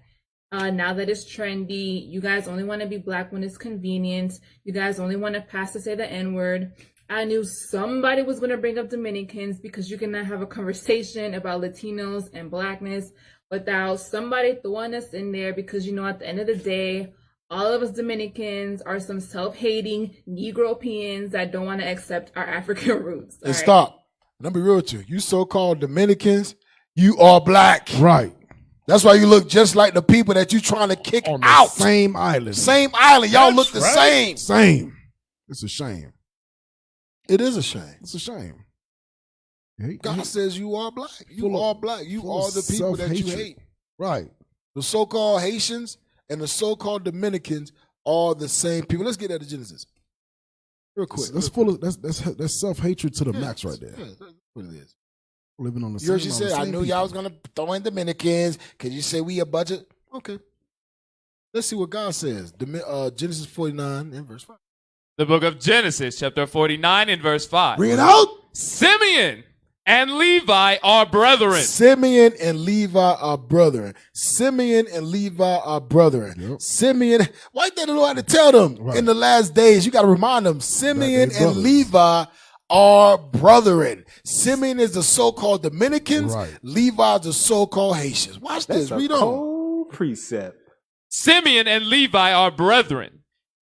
Now that it's trendy, you guys only want to be black when it's convenient. You guys only want to pass to say the N-word. I knew somebody was going to bring up Dominicans because you cannot have a conversation about Latinos and blackness without somebody throwing us in there because, at the end of the day, all of us Dominicans are some self-hating Negropeans that don't want to accept our African roots. And stop. And I'll be real with you. You so-called Dominicans, you are black. Right. That's why you look just like the people that you trying to kick On the out. same island. Same island. Y'all That's look the right. same. Same. It's a shame. It is a shame. It's a shame. God says you are black. You Full of- are black. You full are of the people that you self-hatred. hate. Right. The so-called Haitians and the so-called Dominicans are the same people. Let's get that to Genesis. Real quick. That's full of that's self hatred to the max right there. Yeah, that's what it is. Living on the You same. heard you said, I same knew people. y'all was gonna throw in Dominicans because you said we a budget. Okay. Let's see what God says. Genesis 49 and verse 5. The book of Genesis, chapter 49 and verse 5. Bring it out. Simeon and Levi are brethren. Simeon and Levi are brethren. Simeon and Levi are brethren. Yep. Simeon, why they don't know how to tell them in the last days? You got to remind them. Simeon and Levi are brethren. Simeon is the so-called Dominicans. Right. Levi is the so-called Haitians. Watch this. Read on. Cold precept. Simeon and Levi are brethren.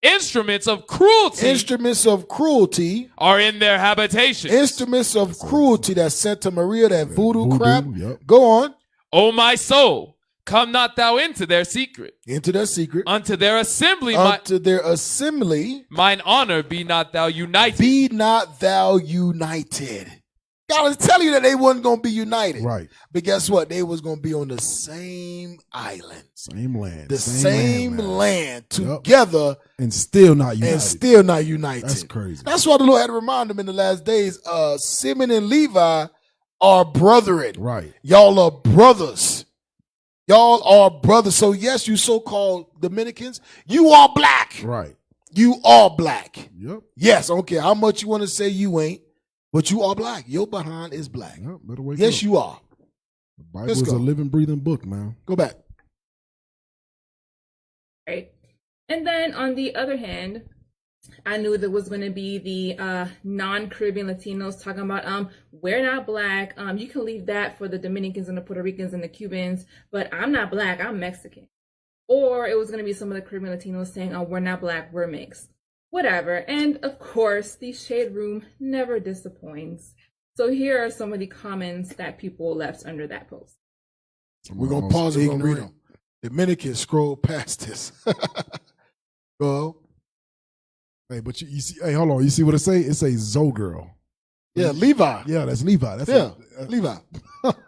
Instruments of cruelty. Instruments of cruelty are in their habitations. Instruments of cruelty, that Santa Maria, that voodoo crap. Yep. Go on. O my soul, come not thou into their secret. Into their secret. Unto their assembly. Unto their assembly. Mine honor be not thou united. Be not thou united. God was telling you that they wasn't going to be united. Right. But guess what? They was going to be on the same island. Same land. The same land Yep. together. And still not united. And still not united. That's crazy. That's why the Lord had to remind them in the last days, Simeon and Levi are brethren. Right. Y'all are brothers. Y'all are brothers. So yes, you so-called Dominicans, you are black. Right. You are black. Yep. Yes, I don't care how much you want to say you ain't, but you are black. Your behind is black. Yep. Better wake Yes, up. you are. The Bible Let's is a go. living, breathing book, man. Go back. Right. And then on the other hand, I knew there was going to be the non-Caribbean Latinos talking about, we're not black. You can leave that for the Dominicans and the Puerto Ricans and the Cubans, but I'm not black, I'm Mexican. Or it was going to be some of the Caribbean Latinos saying, oh, we're not black, we're mixed. Whatever. And of course, the Shade Room never disappoints. So here are some of the comments that people left under that post. We're going to pause and we're going to read them. Dominicans scroll past this. Go. Hey, but you see, hey, hold on. You see what it say? It says Zoe girl. Yeah, Levi. Yeah, that's Levi. That's Levi. Levi.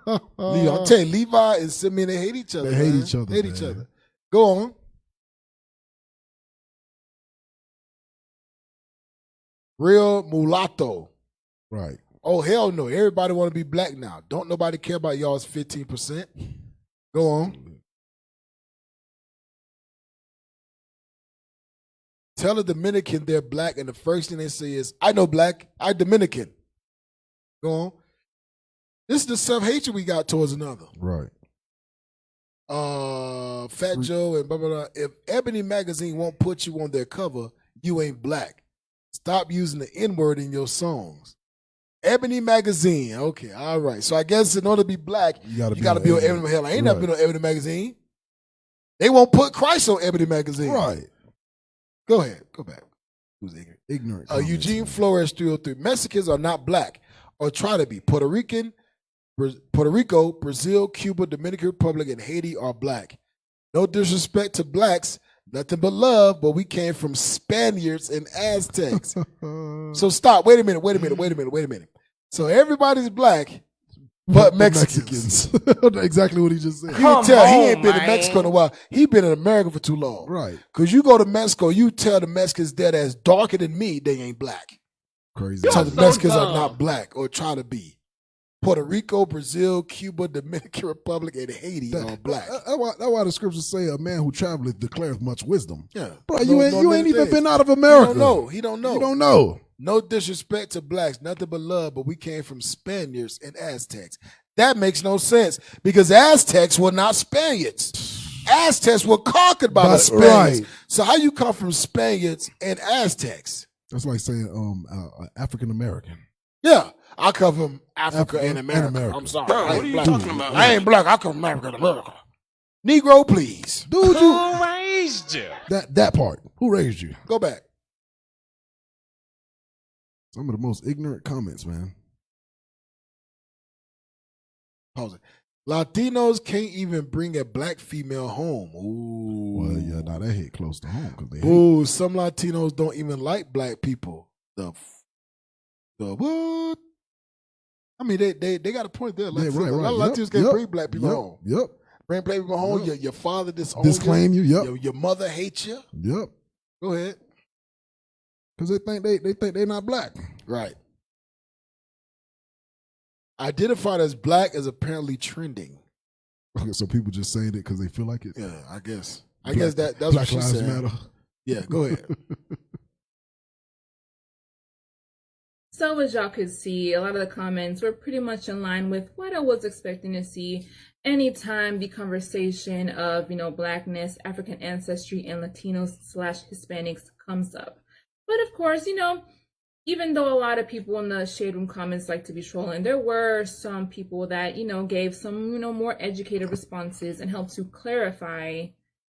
I'm telling you, Levi and Simeon, they hate each other. They hate man. each other. Hate man. each other. Go on. Real mulatto. Right. Oh, hell no. Everybody want to be black now. Don't nobody care about y'all's 15%. Go on. Tell a Dominican they're black, and the first thing they say is, I know black, I Dominican. Go on. This is the self-hatred we got towards another. Right. Fat Joe and blah, blah, blah. If Ebony Magazine won't put you on their cover, you ain't black. Stop using the N-word in your songs. Ebony Magazine. Okay, all right. So I guess in order to be black, you gotta be on Ebony. Hell, I ain't never been on Ebony Magazine. They won't put Christ on Ebony Magazine. Right. Go ahead. Go back. Who's ignorant? Ignorant. comments, Eugene man. Flores 303. Mexicans are not black or try to be. Puerto Rico, Brazil, Cuba, Dominican Republic, and Haiti are black. No disrespect to blacks, nothing but love, but we came from Spaniards and Aztecs. So stop. Wait a minute. So everybody's black, but Mexicans. Exactly what he just said. You can tell he ain't been to Mexico in a while. He been in America for too long. Right. Because you go to Mexico, you tell the Mexicans there that's darker than me, they ain't black. Crazy. So the Mexicans are not black or try to be. Puerto Rico, Brazil, Cuba, Dominican Republic, and Haiti are black. That's why the scriptures say a man who traveleth declareth much wisdom. Yeah. Bro, you ain't even been out of America. He don't know. You don't know. No disrespect to blacks, nothing but love, but we came from Spaniards and Aztecs. That makes no sense because Aztecs were not Spaniards. Aztecs were conquered by the Spaniards. Right. So how you come from Spaniards and Aztecs? That's like saying African American. Yeah. I come from Africa and America. I'm sorry. Bro, I what ain't are you black. talking about? I ain't black. I come from America and America. Negro, please. Dude, Who raised you? that part. Who raised you? Go back. Some of the most ignorant comments, man. Pause it. Latinos can't even bring a black female home. Ooh. Well, yeah, now that hit close to home because they hate. Ooh, some Latinos don't even like black people. The what? I mean, they got a point there. Yeah, right. A lot of Latinos can't bring black people home. Yep. Bring black people home. Yep. Your father disowns Disclaim you. Yep. Your mother hates you. Yep. Go ahead. Because they think they're not black. Right. Identified as black is apparently trending. Okay, so people just saying it because they feel like it. Yeah, I guess. I Black- guess that's Black what she Lives said. Matter. Yeah, go ahead. So as y'all could see, a lot of the comments were pretty much in line with what I was expecting to see anytime the conversation of, blackness, African ancestry, and Latinos/Hispanics comes up. But of course, even though a lot of people in the Shade Room comments like to be trolling, there were some people that, gave some, more educated responses and helped to clarify,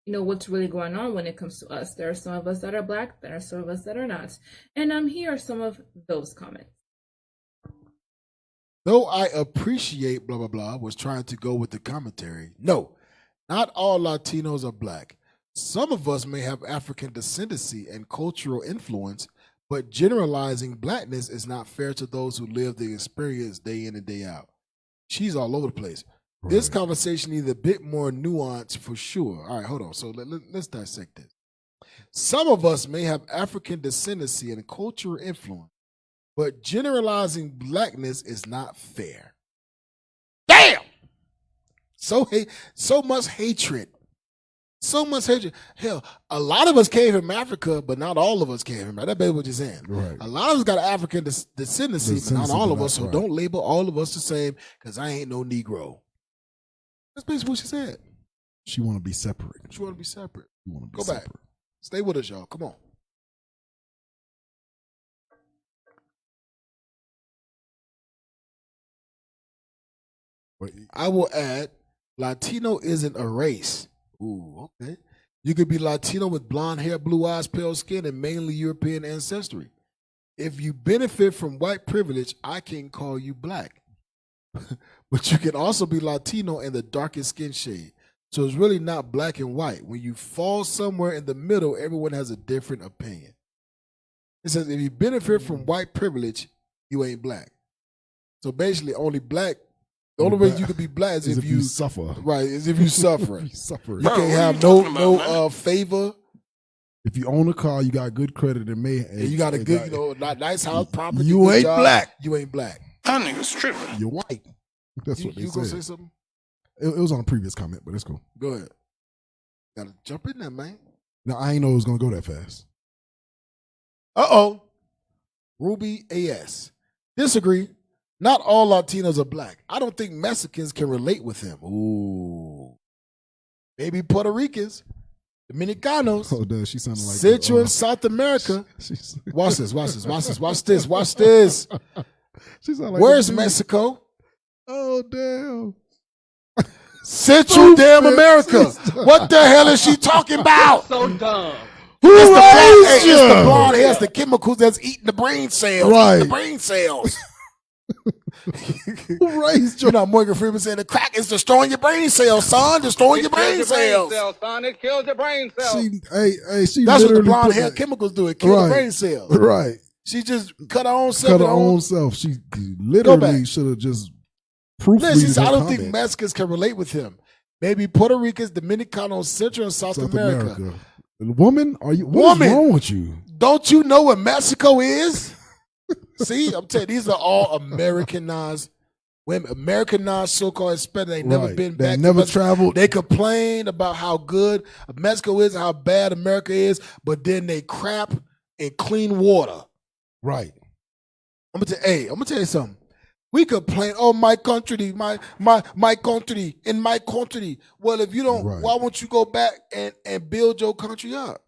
what's really going on when it comes to us. There are some of us that are black, there are some of us that are not. And here are some of those comments. Though I appreciate blah, blah, blah, was trying to go with the commentary. No, not all Latinos are black. Some of us may have African descendancy and cultural influence, but generalizing blackness is not fair to those who live the experience day in and day out. She's all over the place. Right. This conversation needs a bit more nuance for sure. All right, hold on. So let's dissect this. Some of us may have African descendancy and cultural influence, but generalizing blackness is not fair. Damn! So much hatred. So much hatred. Hell, a lot of us came from Africa, but not all of us came from Africa. That baby what you're saying. Right. A lot of us got African descendancy, but not all of us. So don't label all of us the same, because I ain't no Negro. That's basically what she said. She want to be separate. She want to be separate. She want to be Go separate. back. Stay with us, y'all. Come on. I will add, Latino isn't a race. Ooh, okay. You could be Latino with blonde hair, blue eyes, pale skin, and mainly European ancestry. If you benefit from white privilege, I can call you black. But you can also be Latino in the darkest skin shade. So it's really not black and white. When you fall somewhere in the middle, everyone has a different opinion. It says if you benefit from white privilege, you ain't black. So basically, only black. The only way you could be black is if you suffer. Right, is if you suffer. You suffer. You can't have no favor. If you own a car, you got good credit and you got a good, nice house, property. You ain't job, black. You ain't black. That nigga's tripping. You're white. That's what they You gonna said. say something? It was on a previous comment, but it's cool. Go ahead. Gotta jump in there, man. Now, I ain't know it was going to go that fast. Uh-oh. Ruby AS. Disagree. Not all Latinos are black. I don't think Mexicans can relate with him. Ooh. Maybe Puerto Ricans, Dominicanos. Oh, does she sounded like Central and South America. Watch this. Watch this. She sound like Where's Mexico? Oh, damn. Central damn America. What the hell is she talking about? So dumb. It's the blonde hair, it's the chemicals that's eating the brain cells. Right. The brain cells. Who raised you? You know, Morgan Freeman said the crack is destroying your brain cells, son. Destroying your brain cells. Son. It kills your brain cells. She That's what the literally blonde put hair that- chemicals do. It kill Right. the brain cells. Right. She just cut her own self. Cut her own self. She literally should have just proofread She said, her I don't think comment. Mexicans can relate with him. Maybe Puerto Ricans, Dominicanos, Central and South America. Woman, what is wrong with you? Don't you know what Mexico is? See, I'm telling you, these are all Americanized women, Americanized so-called Hispanic. They never Right. been They back. never to Mexico. traveled. They complain about how good Mexico is, how bad America is, but then they crap in clean water. Right. I'm gonna tell you something. We complain, oh, my country, my country, in my country. Well, if you don't, why won't you go back and build your country up?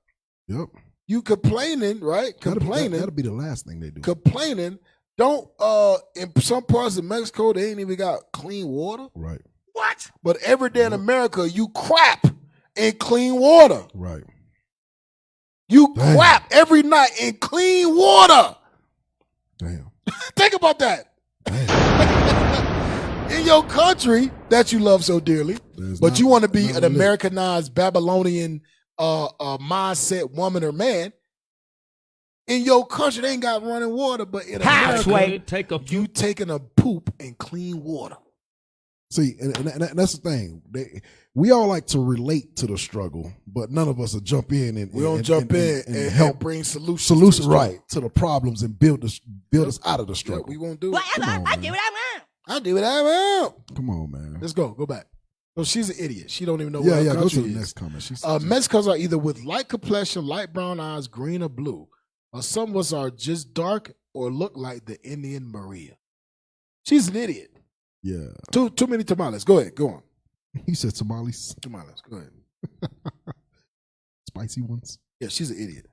Yep. You complaining, right? Complaining. That'll be the last thing they do. Complaining. Don't in some parts of Mexico they ain't even got clean water. Right. What? But every day in America you crap in clean water. Right. You crap every night in clean water. Damn. Think about that. In your country that you love so dearly, but you want to be an Americanized Babylonian mindset woman or man. In your country, they ain't got running water, but in America, you taking a poop in clean water. See, and that's the thing. we all like to relate to the struggle, but none of us will jump in and We don't jump in and help bring solutions. Solution right to the problems and build us out of the struggle. We won't do it. I do what I want. I do what I want. Come on, man. Let's go. Go back. So she's an idiot. She don't even know Yeah, what her go country to the is. next comment. She's Mexicans are either with light complexion, light brown eyes, green or blue, or some of us are just dark or look like the Indian Maria. She's an idiot. Yeah. Too many tamales. Go ahead. Go on. He said tamales. Tamales. Go ahead. Spicy ones. Yeah, she's an idiot.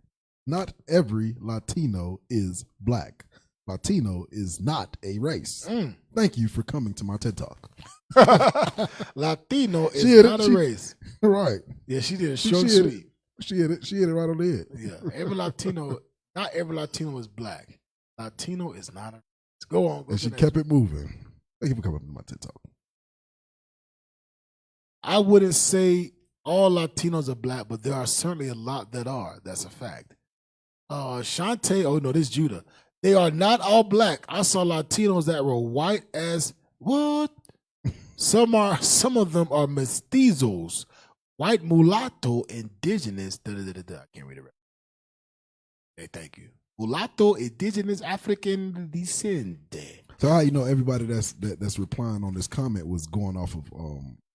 Not every Latino is black. Latino is not a race. Thank you for coming to my TED Talk. Latino is not a race. Right. Yeah, she did a short sweet. She hit it right on the head. Yeah. Every Latino, not every Latino is black. Latino is not a race. Go on. Go And to she the kept it moving. Thank you for coming to my TED Talk. I wouldn't say all Latinos are black, but there are certainly a lot that are. That's a fact. Shantae, oh no, this is Judah. They are not all black. I saw Latinos that were white as what? Some of them are mestizos, white mulatto, indigenous. I can't read it right. Hey, thank you. Mulatto, indigenous, African descent. So how you know everybody that's replying on this comment was going off of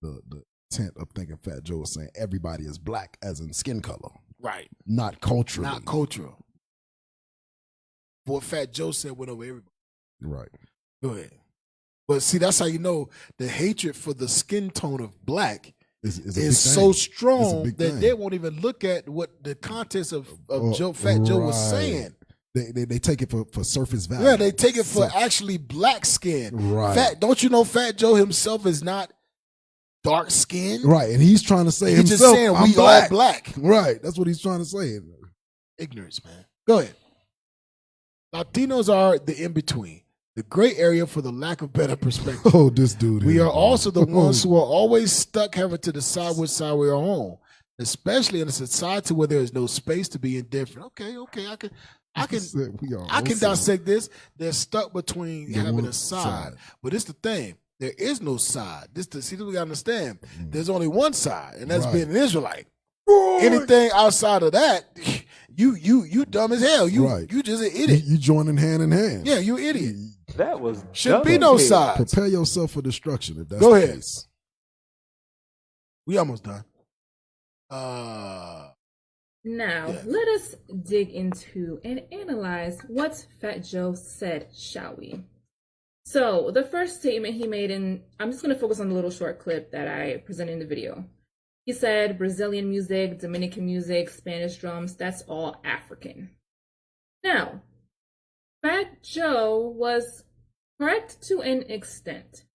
the intent of thinking Fat Joe was saying everybody is black as in skin color. Right. Not culturally. Not cultural. What Fat Joe said went over everybody. Right. Go ahead. But see, that's how you know the hatred for the skin tone of black is so strong that they won't even look at what the context of Fat Joe was saying. They take it for surface value. Yeah, they take it for actually black skin. Right. Don't you know Fat Joe himself is not dark skinned? Right, and he's trying to say he's himself, just saying I'm we black. all black. Right, that's what he's trying to say. Ignorance, man. Go ahead. Latinos are the in-between, the gray area for the lack of better perspective. Oh, this dude. We here, are man. also the ones who are always stuck having to decide which side we are on, especially in a society where there is no space to be indifferent. Okay, I can dissect this. They're stuck between having a side. But it's the thing. There is no side. See, we gotta understand. There's only one side, and that's being an Israelite. Anything outside of that, you dumb as hell. You just an idiot. You joining hand in hand. Yeah, you idiot. That was Should be no sides. Prepare yourself for destruction if that's Go the ahead. case. We almost done. Now, Yes. let us dig into and analyze what Fat Joe said, shall we? So, the first statement he made, and I'm just going to focus on the little short clip that I presented in the video. He said Brazilian music, Dominican music, Spanish drums, that's all African. Now, Fat Joe was correct to an extent.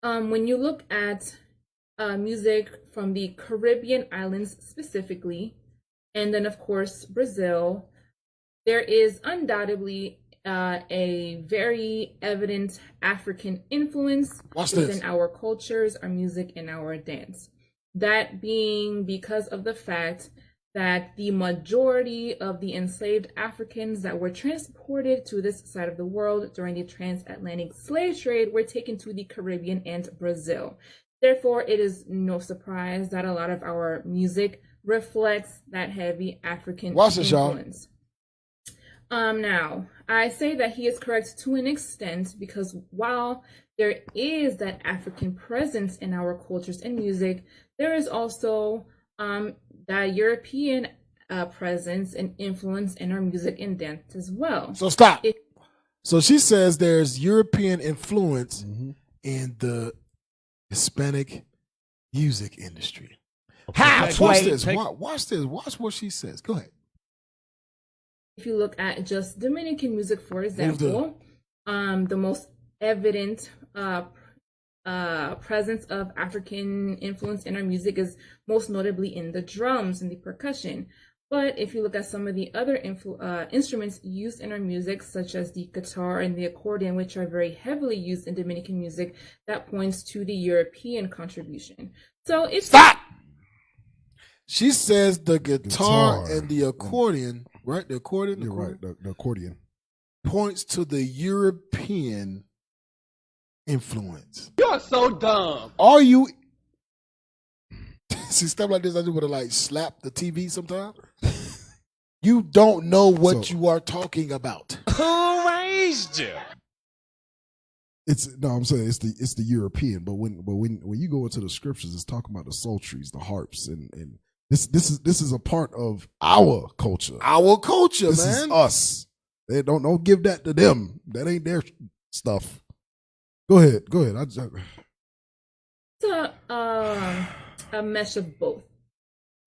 When you look at music from the Caribbean islands specifically, and then of course Brazil, there is undoubtedly a very evident African influence within our cultures, our music, and our dance. That being because of the fact that the majority of the enslaved Africans that were transported to this side of the world during the transatlantic slave trade were taken to the Caribbean and Brazil. Therefore, it is no surprise that a lot of our music reflects that heavy African influence. Now, I say that he is correct to an extent because while there is that African presence in our cultures and music, there is also that European presence and influence in our music and dance as well. So stop. So she says there's European influence in the Hispanic music industry. Watch this. Watch this. Watch what she says. Go ahead. If you look at just Dominican music, for example, the most evident presence of African influence in our music is most notably in the drums and the percussion. But if you look at some of the other instruments used in our music, such as the guitar and the accordion, which are very heavily used in Dominican music, that points to the European contribution. So it's stop. She says the guitar and the accordion, right? The accordion. You're right. The accordion points to the European influence. You're so dumb. Are you? See, stuff like this, I just want to like slap the TV sometimes. You don't know what you are talking about. Who raised you? I'm saying it's the European, but when you go into the scriptures, it's talking about the psalteries, the harps, and this is a part of our culture. Our culture, this man. Is us. They don't give that to them. That ain't their stuff. Go ahead. It's a mesh of both.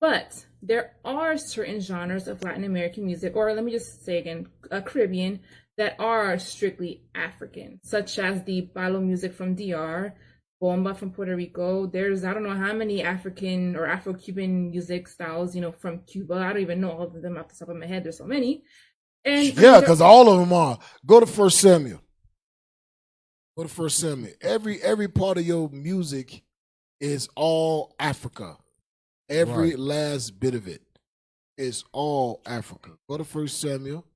But there are certain genres of Latin American music, or let me just say again, Caribbean, that are strictly African, such as the bailo music from DR, bomba from Puerto Rico. There's, I don't know how many African or Afro-Cuban music styles, from Cuba. I don't even know all of them off the top of my head. There's so many. And yeah, because all of them are. Go to 1 Samuel. Every part of your music is all Africa. Every last bit of it is all Africa. Go to 1 Samuel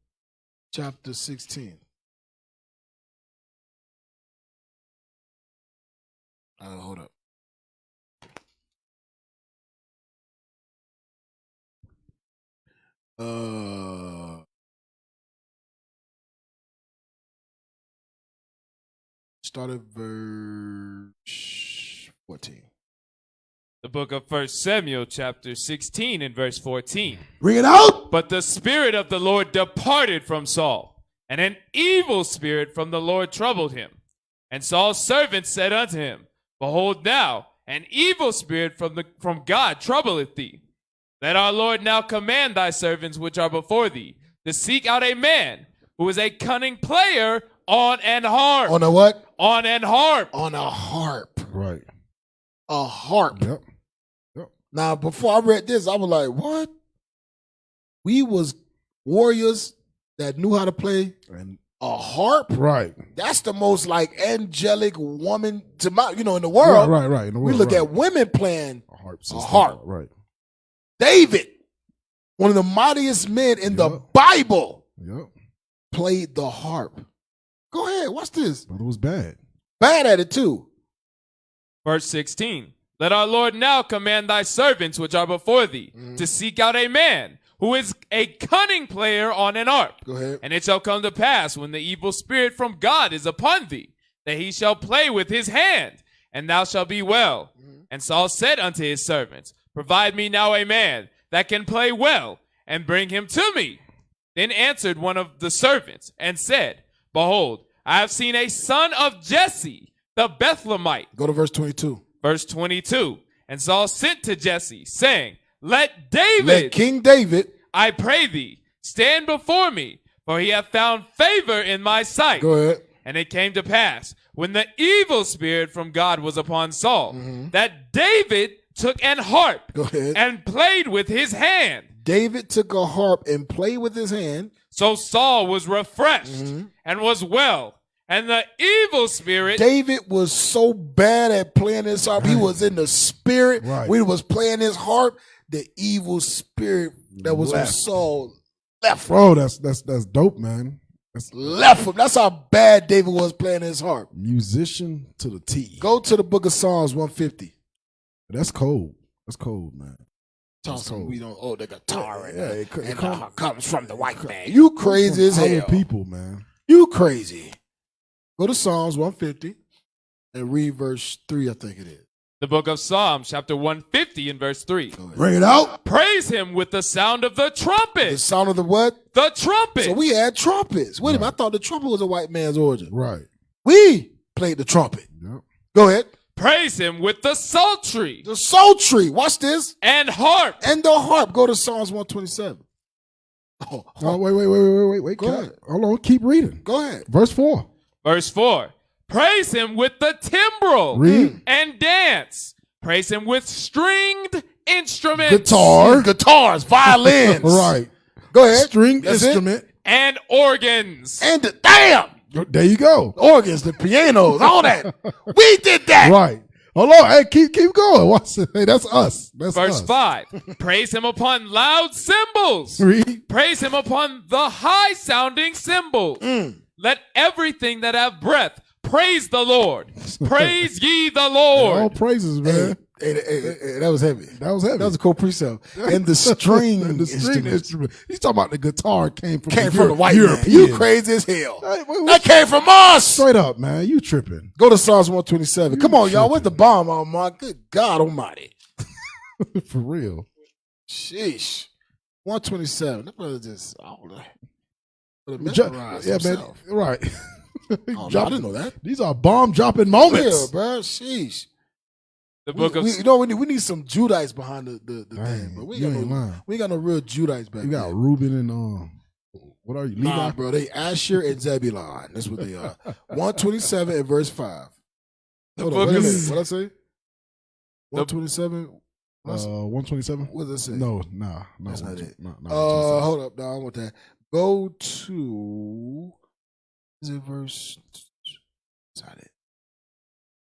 chapter 16. Hold up. Start at verse 14. The book of 1 Samuel, chapter 16 and verse 14. Bring it out! But the Spirit of the Lord departed from Saul, and an evil spirit from the Lord troubled him. And Saul's servants said unto him, Behold now, an evil spirit from God troubleth thee. Let our Lord now command thy servants which are before thee, to seek out a man who is a cunning player on an harp. On a what? On an harp. On a harp. Right. A harp. Yep. Now, before I read this, I was like, what? We was warriors that knew how to play a harp? Right. That's the most like angelic woman to my, in the world. Right. In the world, we look at women playing a harp. Right. David, one of the mightiest men in the Bible, played the harp. Go ahead, watch this. But it was bad. Bad at it too. Verse 16. Let our Lord now command thy servants which are before thee to seek out a man who is a cunning player on an harp. Go ahead. And it shall come to pass when the evil spirit from God is upon thee, that he shall play with his hand, and thou shalt be well. And Saul said unto his servants, Provide me now a man that can play well, and bring him to me. Then answered one of the servants and said, Behold, I have seen a son of Jesse, the Bethlehemite. Go to verse 22. Verse 22. And Saul sent to Jesse, saying, Let King David, I pray thee, stand before me, for he hath found favor in my sight. Go ahead. And it came to pass, when the evil spirit from God was upon Saul, that David took an harp and played with his hand. David took a harp and played with his hand. So Saul was refreshed and was well. And the evil spirit... David was so bad at playing his harp. He was in the spirit. Right. When he was playing his harp, the evil spirit that was on Saul left him. Bro, that's dope, man. Left him. That's how bad David was playing his harp. Musician to the T. Go to the book of Psalms 150. That's cold. That's cold, man. We don't the guitar it comes from the white man. You crazy as hell. People, man. You crazy. Go to Psalms 150 and read verse 3, I think it is. The book of Psalms, chapter 150 and verse 3. Bring it out. Praise him with the sound of the trumpet. The sound of the what? The trumpet. So we had trumpets. Wait a minute, I thought the trumpet was a white man's origin. Right. We played the trumpet. Yep. Go ahead. Praise him with the psaltery. The psaltery. Watch this. And harp. And the harp. Go to Psalms 127. Oh, wait. Go ahead. Hold on. Keep reading. Go ahead. Verse 4. Verse 4. Praise him with the timbrel Read. and dance. Praise him with stringed instruments. Guitars, violins. Right. Go ahead. Stringed That's instrument. And organs. And damn. There you go. Organs, the pianos, all that. We did that. Right. Hold on. Hey, keep going. Watch it. Hey, that's us. That's Verse us. 5. Praise him upon loud cymbals. Read. Praise him upon the high sounding cymbals. Let everything that have breath praise the Lord. Praise ye the Lord. All praises, man. Hey, that was heavy. That was heavy. That was a cool precept. And the string, instrument. He's talking about the guitar came from the white European. man. You crazy as hell. That came from us. Straight up, man. You tripping. Go to Psalms 127. Come on, y'all. Where's the bomb on, my good God almighty. For real. Sheesh. 127. That brother just Yeah, man. Right. I didn't know that. These are bomb dropping moments. Yeah, bro. Sheesh. The book of we need some Judites behind the thing, but we you ain't ain't lying. We ain't got no real Judites back You got there. Reuben and what are you? Levi? Nah, bro. They Asher and Zebulon. That's what they are. 127 and verse 5. Hold on, wait a minute. What I say? 127. 127. What does it say? No, that's not it. No, hold up. No, I want that. Go to. Is it verse? Is that it?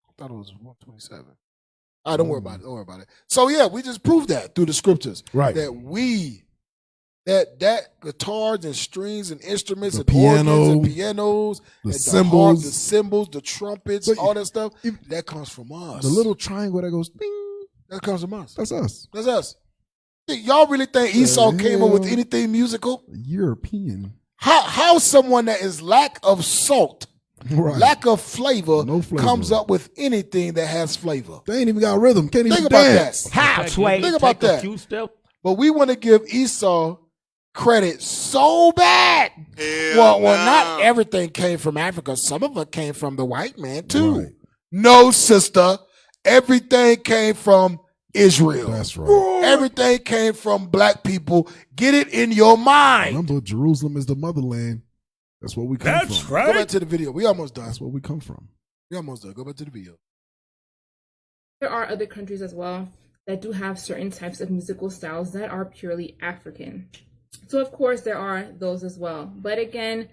I thought it was 127. All right, don't worry about it. Don't worry about it. So yeah, we just proved that through the scriptures, right? That guitars and strings and instruments the and piano, organs and pianos, the and cymbals, the cymbals, the trumpets, all that stuff. That comes from us. The little triangle that goes ding. That comes from us. That's us. That's us. Y'all really think Esau came up with anything musical? European. How someone that is lack of salt, lack of flavor, comes up with anything that has flavor? They ain't even got rhythm. Can't even think dance. about that. Think about that. But we want to give Esau credit so bad. Well, not everything came from Africa. Some of it came from the white man too. Right. No, sister. Everything came from Israel. That's right. Everything came from black people. Get it in your mind. Remember, Jerusalem is the motherland. That's where we come from. That's right. Go back to the video. We almost done. That's where we come from. We almost done. Go back to the video. There are other countries as well that do have certain types of musical styles that are purely African. So of course there are those as well. But again,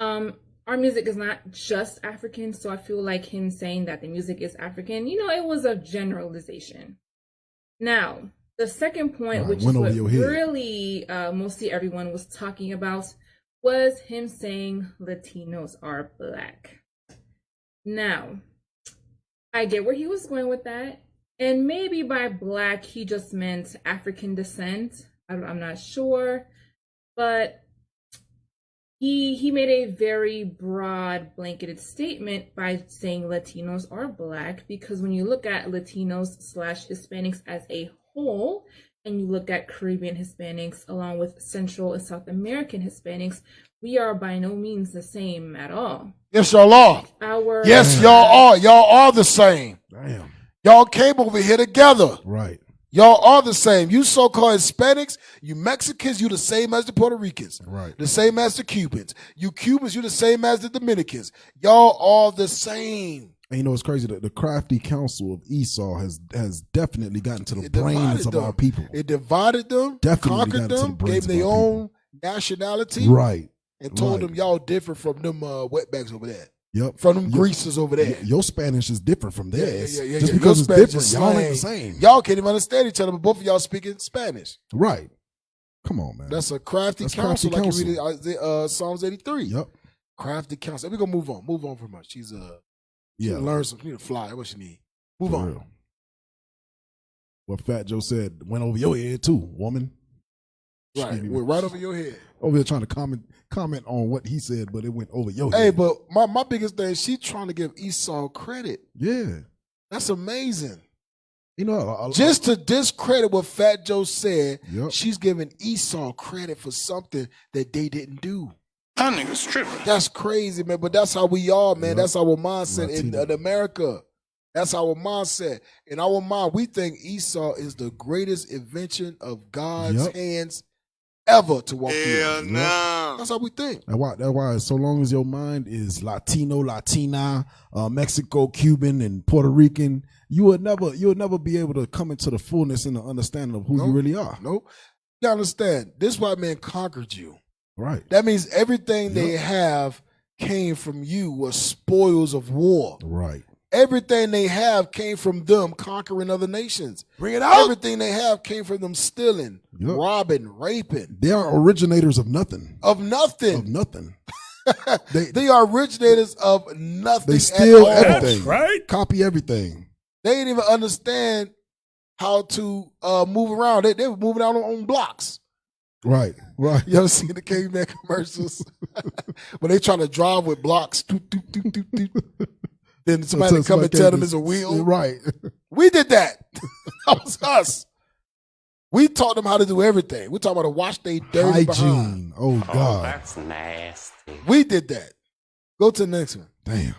our music is not just African, so I feel like him saying that the music is African, it was a generalization. Now, the second point, which is what really mostly everyone was talking about, was him saying Latinos are black. Now, I get where he was going with that, and maybe by black he just meant African descent. I'm not sure, but he made a very broad blanketed statement by saying Latinos are black, because when you look at Latinos / Hispanics as a whole, and you look at Caribbean Hispanics along with Central and South American Hispanics, we are by no means the same at all. Yes, y'all are. Yes, y'all are. Y'all are the same. Damn. Y'all came over here together. Right. Y'all are the same. You so-called Hispanics, you Mexicans, you the same as the Puerto Ricans. Right. The same as the Cubans. You Cubans, you the same as the Dominicans. Y'all are the same. And it's crazy that the crafty counsel of Esau has definitely gotten to the brains of our people. It divided them, conquered them, gave them their own nationality. Right. And told them y'all different from them wetbacks over there. Yep. From them greasers over there. Your Spanish is different from theirs. Yeah. Just because it's different, y'all ain't the same. Y'all can't even understand each other, but both of y'all speaking Spanish. Right. Come on, man. That's a crafty counsel, like you read it, Psalms 83. Yep. Crafty counsel. We're going to move on. Move on from her. She's she learn something. She need to fly. What she need. Move on. Real. What Fat Joe said went over your head too, woman. Right. Went right over your head. Over here trying to comment on what he said, but it went over your head. Hey, but my biggest thing, she's trying to give Esau credit. Yeah. That's amazing. Just to discredit what Fat Joe said, she's giving Esau credit for something that they didn't do. That nigga's tripping. That's crazy, man. But that's how we are, man. That's our mindset in America. That's our mindset. In our mind, we think Esau is the greatest invention of God's hands ever to walk through. No. That's how we think. That's why so long as your mind is Latino, Latina, Mexico, Cuban, and Puerto Rican, you would never be able to come into the fullness and the understanding of who you really are. Nope. You gotta understand, this white man conquered you. Right. That means everything they have came from you, was spoils of war. Right. Everything they have came from them conquering other nations. Bring it out. Everything they have came from them stealing, robbing, raping. They are originators of nothing. Of nothing. Of nothing. They are originators of nothing. They steal at all. everything. That's right. Copy everything. They didn't even understand how to move around. They were moving out on blocks. Right. You ever seen the caveman commercials? When they trying to drive with blocks. Doot, doot, doot, doot, doot. Then somebody come and tell them it's a wheel. Right. We did that. That was us. We taught them how to do everything. We talking about to wash their dirty behind. Hygiene. Oh, God. That's nasty. We did that. Go to the next one. Damn.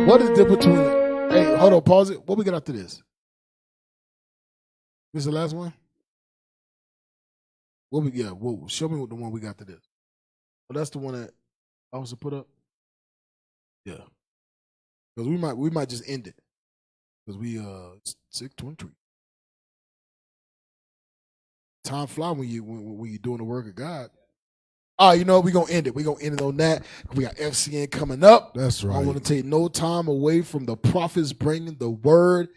What is the difference between? Hey, hold on, pause it. What we got after this? This is the last one? Show me what the one we got after this. Oh, that's the one that I was to put up? Yeah. Because we might just end it. Because we 6:23. Time fly when you're doing the work of God. You know, we're going to end it. We're going to end it on that. We got FCN coming up. That's right. I want to take no time away from the prophets bringing the word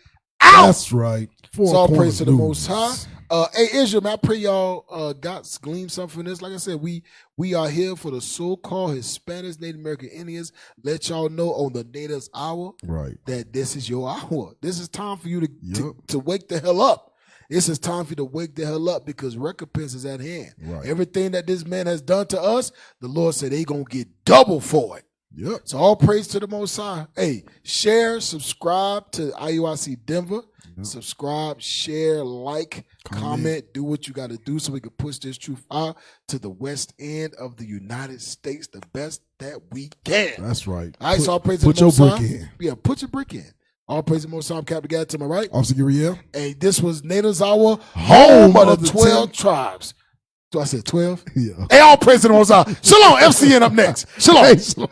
out. That's right. So all praise to the Most High. Hey, Israel, man, I pray y'all glean something from this. Like I said, we are here for the so-called Hispanics, Native American Indians. Let y'all know on the Natives Hour that this is your hour. This is time for you to wake the hell up. This is time for you to wake the hell up because recompense is at hand. Right. Everything that this man has done to us, the Lord said they going to get double for it. Yep. So all praise to the Most High. Hey, share, subscribe to IUIC Denver. Yep. Subscribe, share, like, comment, do what you got to do so we can push this truth out to the west end of the United States the best that we can. That's right. All right, so all praise to the Most High. Put your brick in. Yeah, put your brick in. All praise to the Most High. I'm Captain Gad to my right. Officer Guriel. Hey, this was Natives Hour, home of the 12 tribes. So I said 12? Yeah. Hey, all praise to the Most High. Shalom, FCN up next. Shalom. Hey, shalom.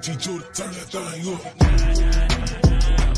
Teach you to turn that thing up.